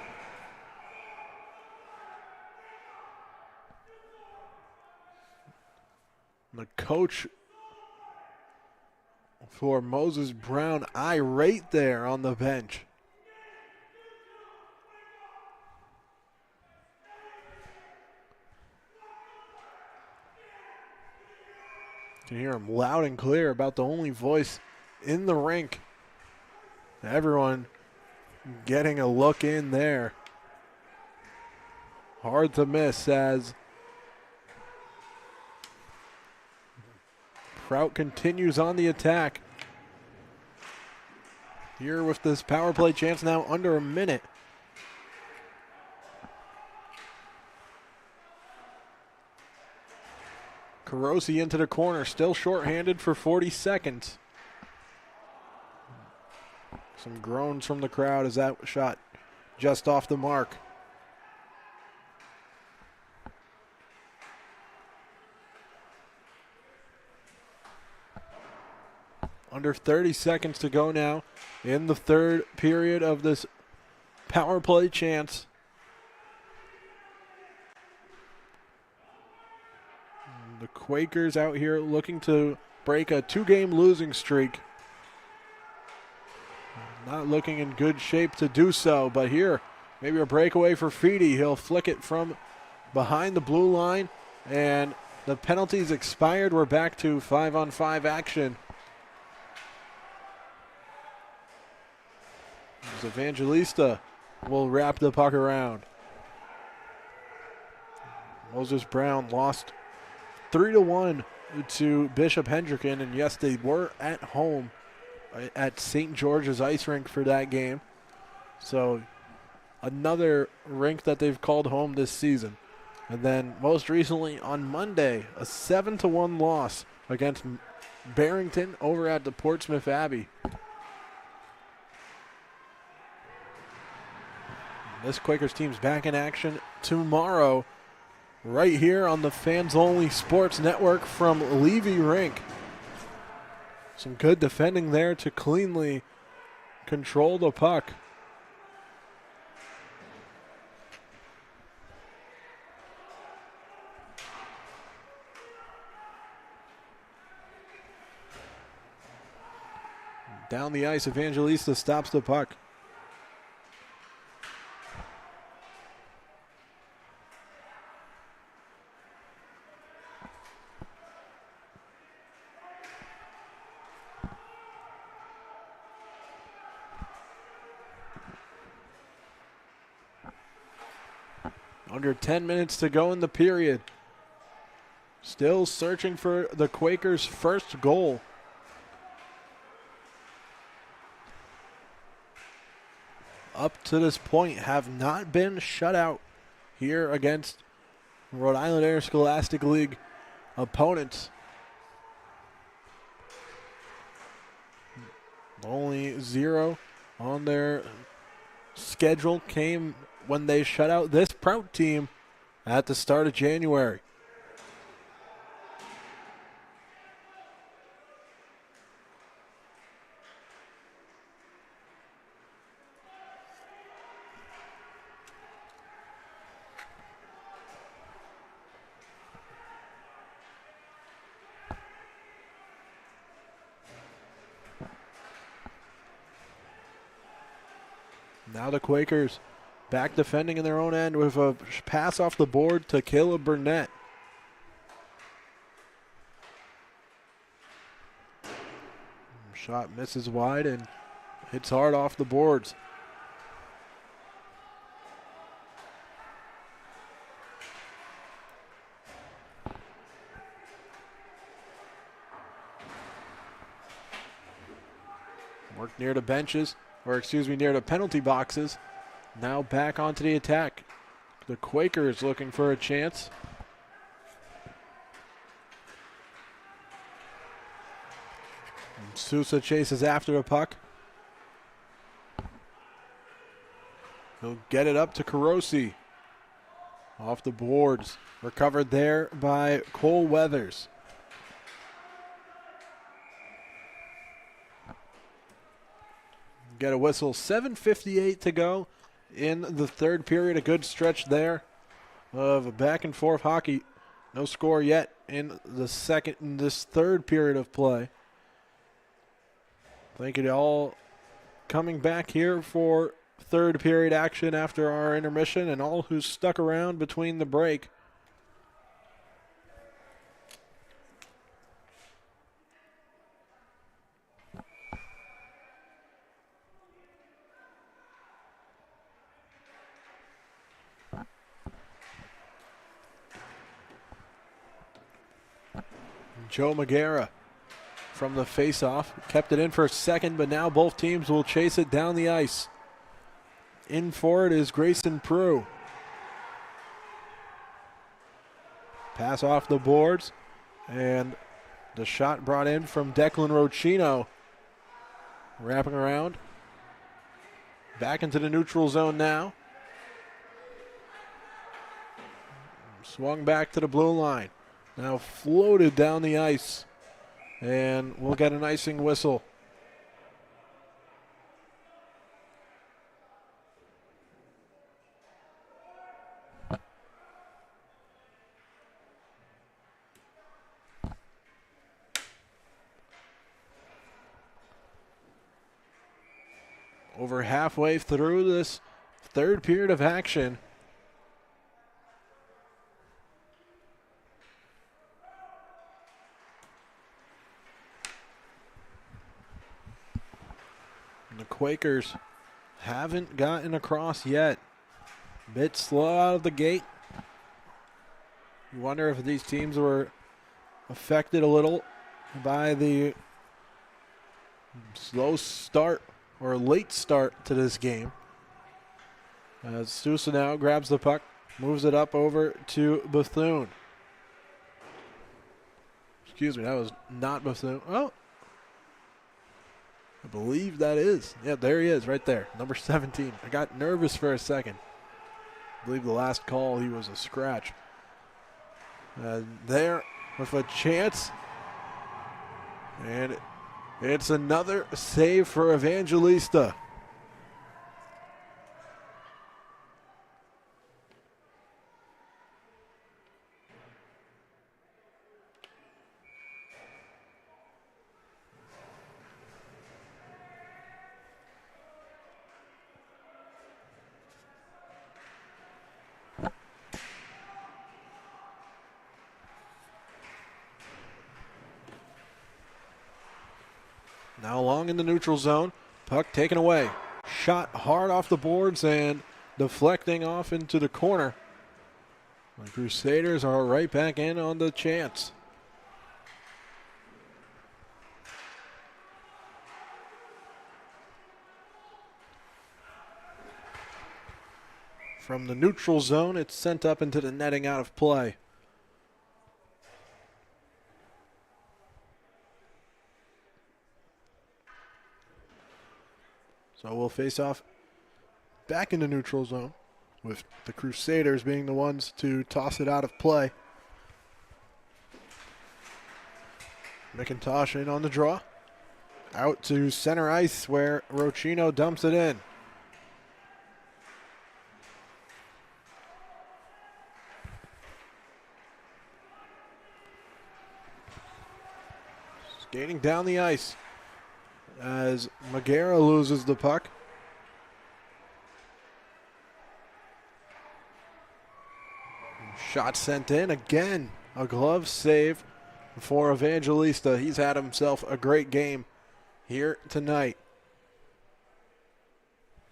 The coach for Moses Brown irate there on the bench. You can hear him loud and clear, about the only voice in the rink. Everyone getting a look in there. Hard to miss as Prout continues on the attack. Here with this power play chance now under a minute. Carosi into the corner, still shorthanded for 40 seconds. Some groans from the crowd as that shot just off the mark. Under 30 seconds to go now in the third period of this power play chance. The Quakers out here looking to break a 2-game losing streak. Not looking in good shape to do so, but here, maybe a breakaway for Feedy. He'll flick it from behind the blue line, and the penalty's expired. We're back to 5-on-5 action. As Evangelista will wrap the puck around. Moses Brown lost 3-1 to Bishop Hendricken, and yes, they were at home at St. George's Ice Rink for that game. So another rink that they've called home this season. And then most recently on Monday, a 7-1 loss against Barrington over at the Portsmouth Abbey. This Quakers team's back in action tomorrow right here on the Fans Only Sports Network from Levy Rink. Some good defending there to cleanly control the puck. Down the ice, Evangelista stops the puck. Under 10 minutes to go in the period. Still searching for the Quakers' first goal. Up to this point, have not been shut out here against Rhode Island Interscholastic League opponents. Only 0 on their schedule came when they shut out this Prout team at the start of January. Now the Quakers back defending in their own end with a pass off the board to Caleb Burnett. Shot misses wide and hits hard off the boards. Work near the benches, or excuse me, near the penalty boxes. Now back onto the attack. The Quakers looking for a chance. And Sousa chases after the puck. He'll get it up to Carosi. Off the boards. Recovered there by Cole Weathers. Get a whistle. 7:58 to go in the third period. A good stretch there of back and forth hockey. No score yet in this third period of play. Thank you to all coming back here for third period action after our intermission and all who stuck around between the break. Joe Magera from the faceoff kept it in for a second, but now both teams will chase it down the ice. In for it is Grayson Prout. Pass off the boards, and the shot brought in from Declan Rochino. Wrapping around. Back into the neutral zone now. Swung back to the blue line. Now floated down the ice, and we'll get an icing whistle. Over halfway through this third period of action. The Quakers haven't gotten across yet. Bit slow out of the gate. You wonder if these teams were affected a little by the slow start or late start to this game. As Sousa now grabs the puck, moves it up over to Bethune. Excuse me, that was not Bethune. Oh, I believe that is. Yeah, there he is right there, number 17. I got nervous for a second. I believe the last call he was a scratch. There with a chance. And it's another save for Evangelista. Now along in the neutral zone, puck taken away. Shot hard off the boards and deflecting off into the corner. The Crusaders are right back in on the chance. From the neutral zone, it's sent up into the netting out of play. So we'll face off back in the neutral zone, with the Crusaders being the ones to toss it out of play. McIntosh in on the draw. Out to center ice where Rochino dumps it in. Skating down the ice as Magera loses the puck. Shot sent in again. A glove save for Evangelista. He's had himself a great game here tonight.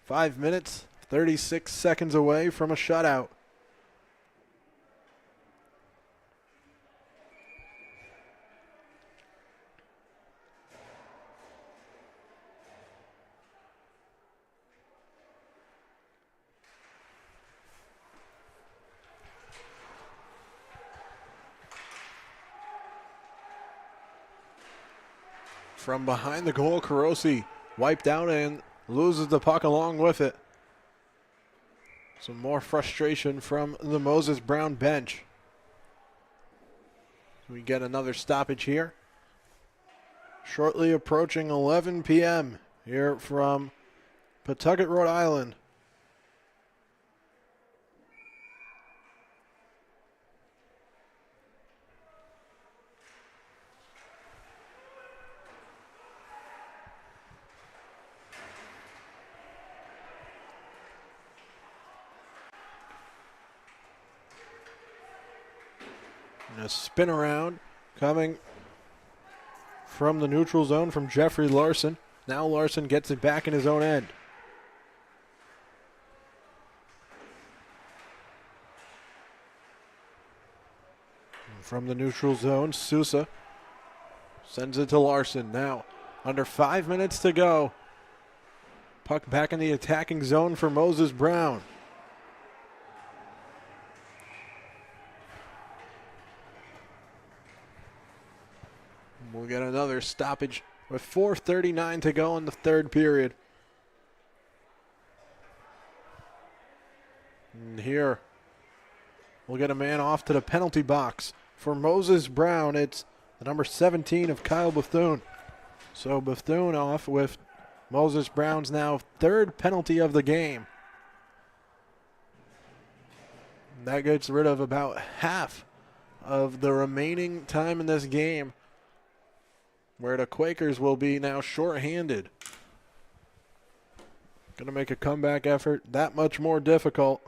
5 minutes, 36 seconds away from a shutout. From behind the goal, Carosi wiped out and loses the puck along with it. Some more frustration from the Moses Brown bench. We get another stoppage here. Shortly approaching 11 p.m. here from Pawtucket, Rhode Island. And a spin around coming from the neutral zone from Jeffrey Larson. Now Larson gets it back in his own end. And from the neutral zone, Sousa sends it to Larson. Now under 5 minutes to go. Puck back in the attacking zone for Moses Brown. We'll get another stoppage with 4:39 to go in the third period. And here, we'll get a man off to the penalty box. For Moses Brown, it's the number 17 of Kyle Bethune. So Bethune off with Moses Brown's now third penalty of the game. And that gets rid of about half of the remaining time in this game, where the Quakers will be now shorthanded. Going to make a comeback effort that much more difficult.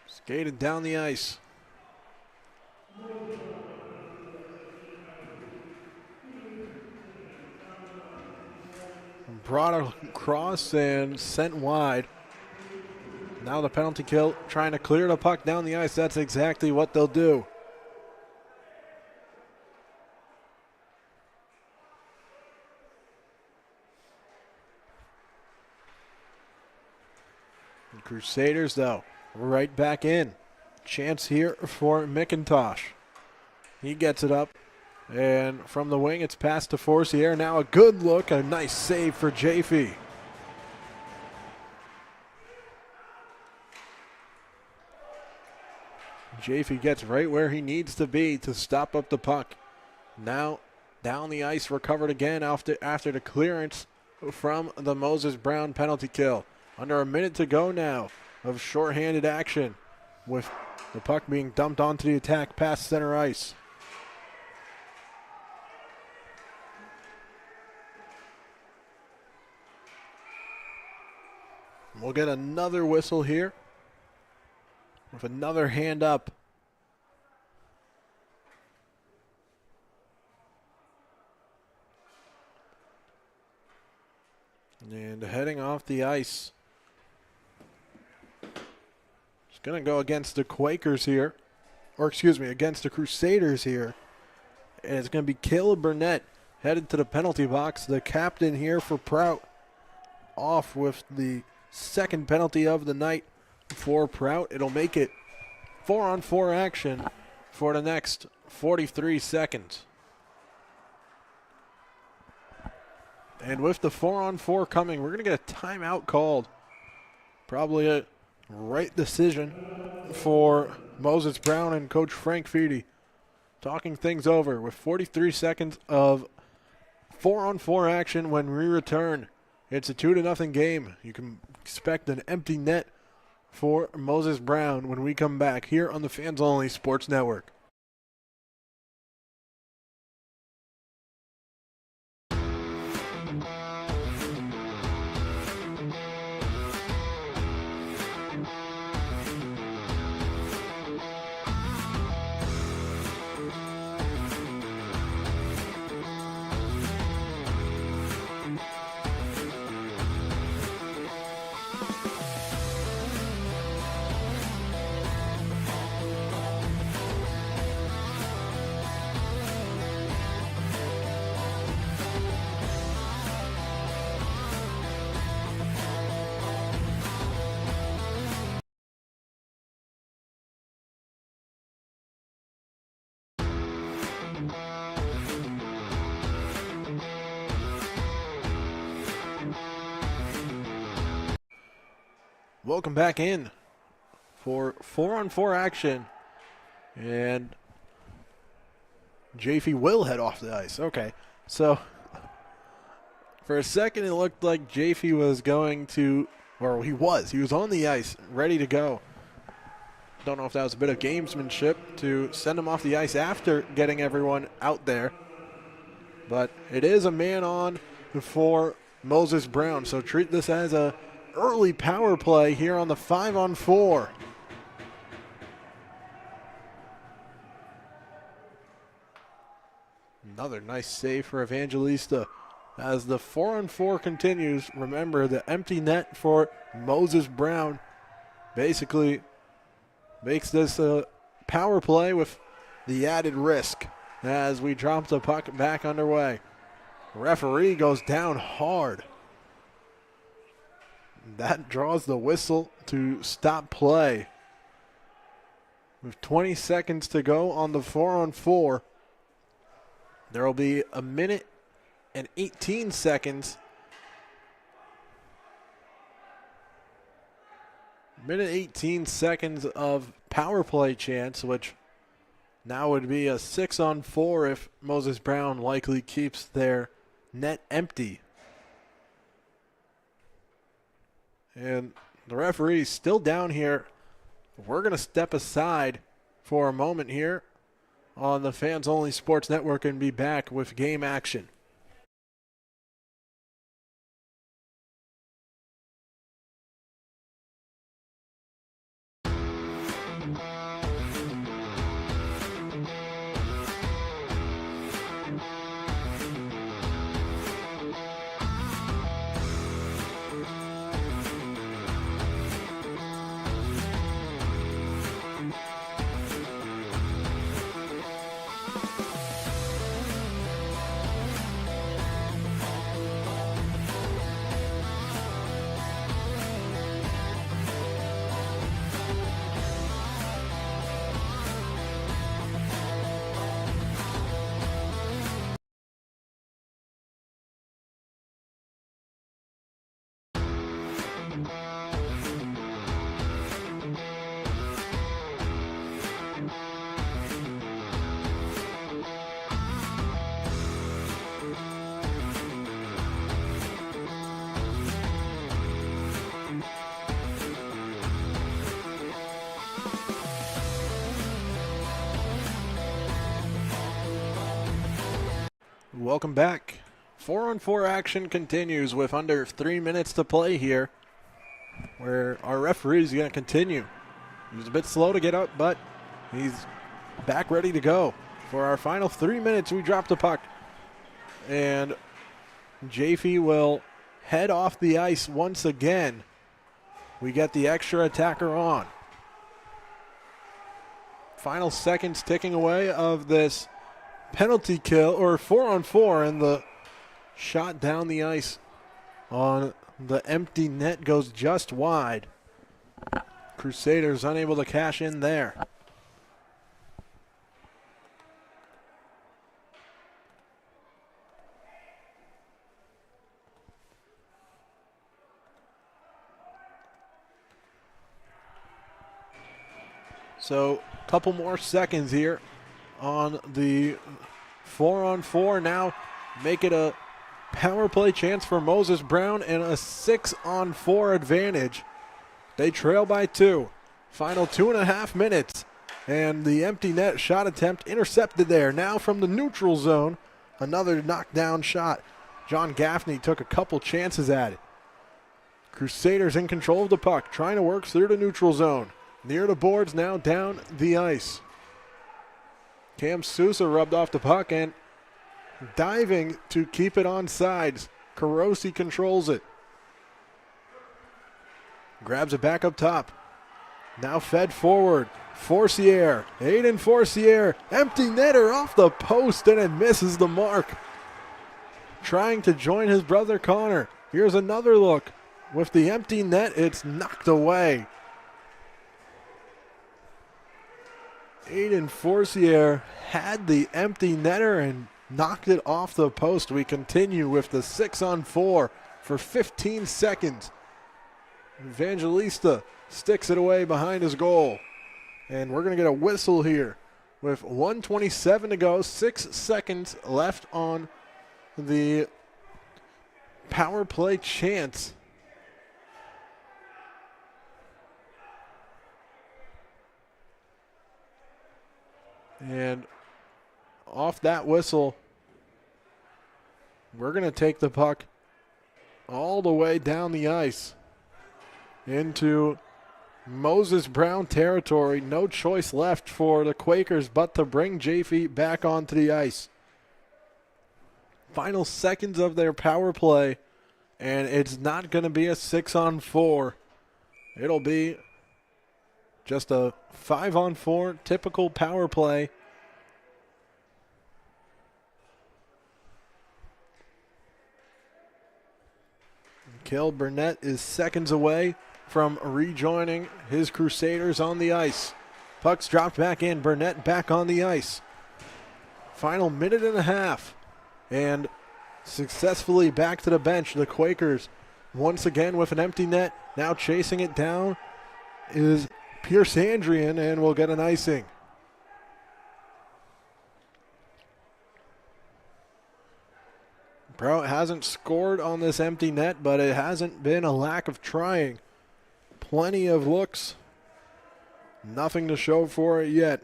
Skated down the ice. Brought across and sent wide. Now the penalty kill, trying to clear the puck down the ice. That's exactly what they'll do. The Crusaders, though, right back in. Chance here for McIntosh. He gets it up. And from the wing, it's passed to Forcier. Now a good look, a nice save for Jaffe. Jaffe gets right where he needs to be to stop up the puck. Now down the ice, recovered again after the clearance from the Moses Brown penalty kill. Under a minute to go now of shorthanded action, with the puck being dumped onto the attack past center ice. We'll get another whistle here with another hand up. And heading off the ice. It's going to go against the Quakers here. Or excuse me, against the Crusaders here. And it's going to be Caleb Burnett headed to the penalty box. The captain here for Prout off with the second penalty of the night for Prout. It'll make it 4-on-4 action for the next 43 seconds. And with the 4-on-4 coming, we're going to get a timeout called. Probably a right decision for Moses Brown and Coach Frank Feedy. Talking things over with 43 seconds of 4-on-4 action when we return. It's a 2-0 game. You can expect an empty net for Moses Brown when we come back here on the Fans Only Sports Network. Welcome back in for 4-on-4 action. And Jaffe will head off the ice. Okay, so for a second it looked like Jaffe was going to, or he was on the ice, ready to go. Don't know if that was a bit of gamesmanship to send him off the ice after getting everyone out there. But it is a man on for Moses Brown, so treat this as a early power play here on the 5-on-4. Another nice save for Evangelista. As the 4-on-4 continues, remember the empty net for Moses Brown basically makes this a power play with the added risk as we drop the puck back underway. Referee goes down hard. That draws the whistle to stop play. With 20 seconds to go on the 4-on-4, there will be a minute and 18 seconds. Minute 18 seconds of power play chance, which now would be a 6-on-4 if Moses Brown likely keeps their net empty. And the referee's still down here. We're going to step aside for a moment here on the Fans Only Sports Network and be back with game action. Welcome back. 4-on-4 action continues with under 3 minutes to play here, where our referee is going to continue. He was a bit slow to get up, but he's back ready to go. For our final 3 minutes, we drop the puck. And Jaffe will head off the ice once again. We get the extra attacker on. Final seconds ticking away of this penalty kill, or 4-on-4, and the shot down the ice on the empty net goes just wide. Crusaders unable to cash in there. So a couple more seconds here on the 4-on-4. Now make it a power play chance for Moses Brown and a 6-on-4 advantage. They trail by 2. Final 2.5 minutes. And the empty net shot attempt intercepted there. Now from the neutral zone, another knockdown shot. John Gaffney took a couple chances at it. Crusaders in control of the puck, trying to work through the neutral zone. Near the boards, now down the ice. Cam Sousa rubbed off the puck and diving to keep it on sides. Carosi controls it. Grabs it back up top. Now fed forward. Forcier, Aiden Forcier, empty netter off the post, and it misses the mark. Trying to join his brother Connor. Here's another look. With the empty net, it's knocked away. Aiden Forcier had the empty netter and knocked it off the post. We continue with the 6-on-4 for 15 seconds. Evangelista sticks it away behind his goal. And we're going to get a whistle here with 1:27 to go, 6 seconds left on the power play chance. And off that whistle, we're going to take the puck all the way down the ice into Moses Brown territory. No choice left for the Quakers but to bring Jaffe back onto the ice. Final seconds of their power play, and it's not going to be a 6-on-4. It'll be just a 5-on-4 typical power play. Kel Burnett is seconds away from rejoining his Crusaders on the ice. Puck's dropped back in. Burnett back on the ice. Final minute and a half. And successfully back to the bench. The Quakers once again with an empty net. Now chasing it down is Pierce Andrian, and will get an icing. Prout hasn't scored on this empty net, but it hasn't been a lack of trying. Plenty of looks. Nothing to show for it yet.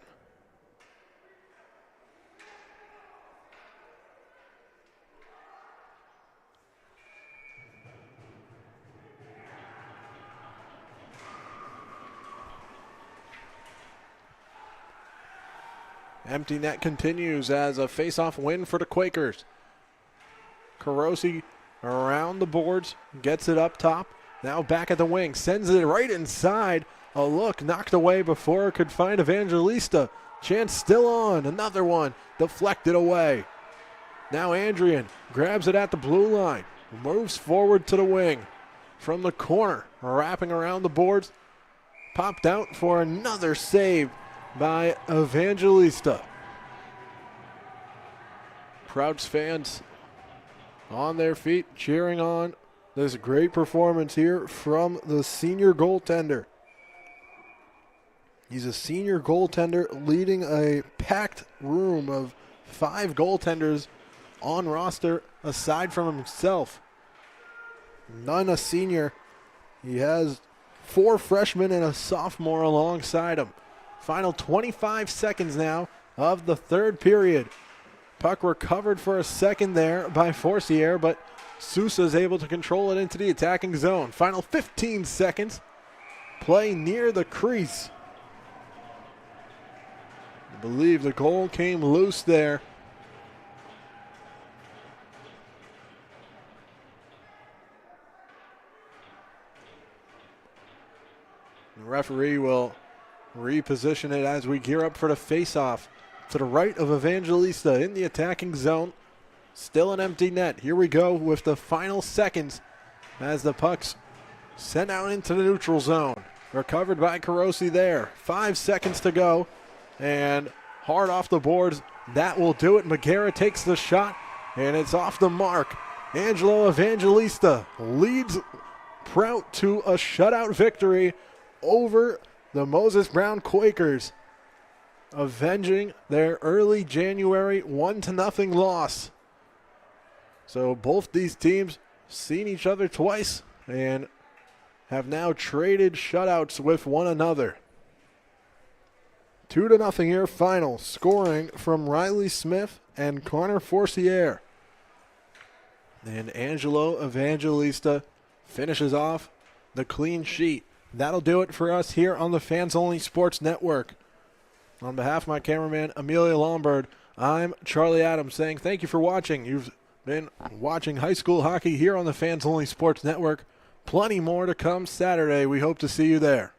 Empty net continues as a face-off win for the Quakers. Carosi around the boards, gets it up top. Now back at the wing, sends it right inside. A look knocked away before it could find Evangelista. Chance still on, another one deflected away. Now Andrian grabs it at the blue line, moves forward to the wing. From the corner, wrapping around the boards, popped out for another save by Evangelista. Prout's fans on their feet, cheering on this great performance here from the senior goaltender. He's a senior goaltender leading a packed room of 5 goaltenders on roster aside from himself. None a senior. He has 4 freshmen and a sophomore alongside him. Final 25 seconds now of the third period. Puck recovered for a second there by Forcier, but Sousa is able to control it into the attacking zone. Final 15 seconds. Play near the crease. I believe the goal came loose there. The referee will reposition it as we gear up for the face-off. to the right of Evangelista in the attacking zone. Still an empty net. Here we go with the final seconds as the puck's sent out into the neutral zone. Recovered by Carosi there. 5 seconds to go. And hard off the boards. That will do it. Magera takes the shot, and it's off the mark. Angelo Evangelista leads Prout to a shutout victory over the Moses Brown Quakers, avenging their early January 1-0 loss. So both these teams seen each other twice and have now traded shutouts with one another. 2-0 here final, scoring from Riley Smith and Connor Forcier. And Angelo Evangelista finishes off the clean sheet. That'll do it for us here on the Fans Only Sports Network. On behalf of my cameraman, Amelia Lombard, I'm Charlie Adams saying thank you for watching. You've been watching high school hockey here on the Fans Only Sports Network. Plenty more to come Saturday. We hope to see you there.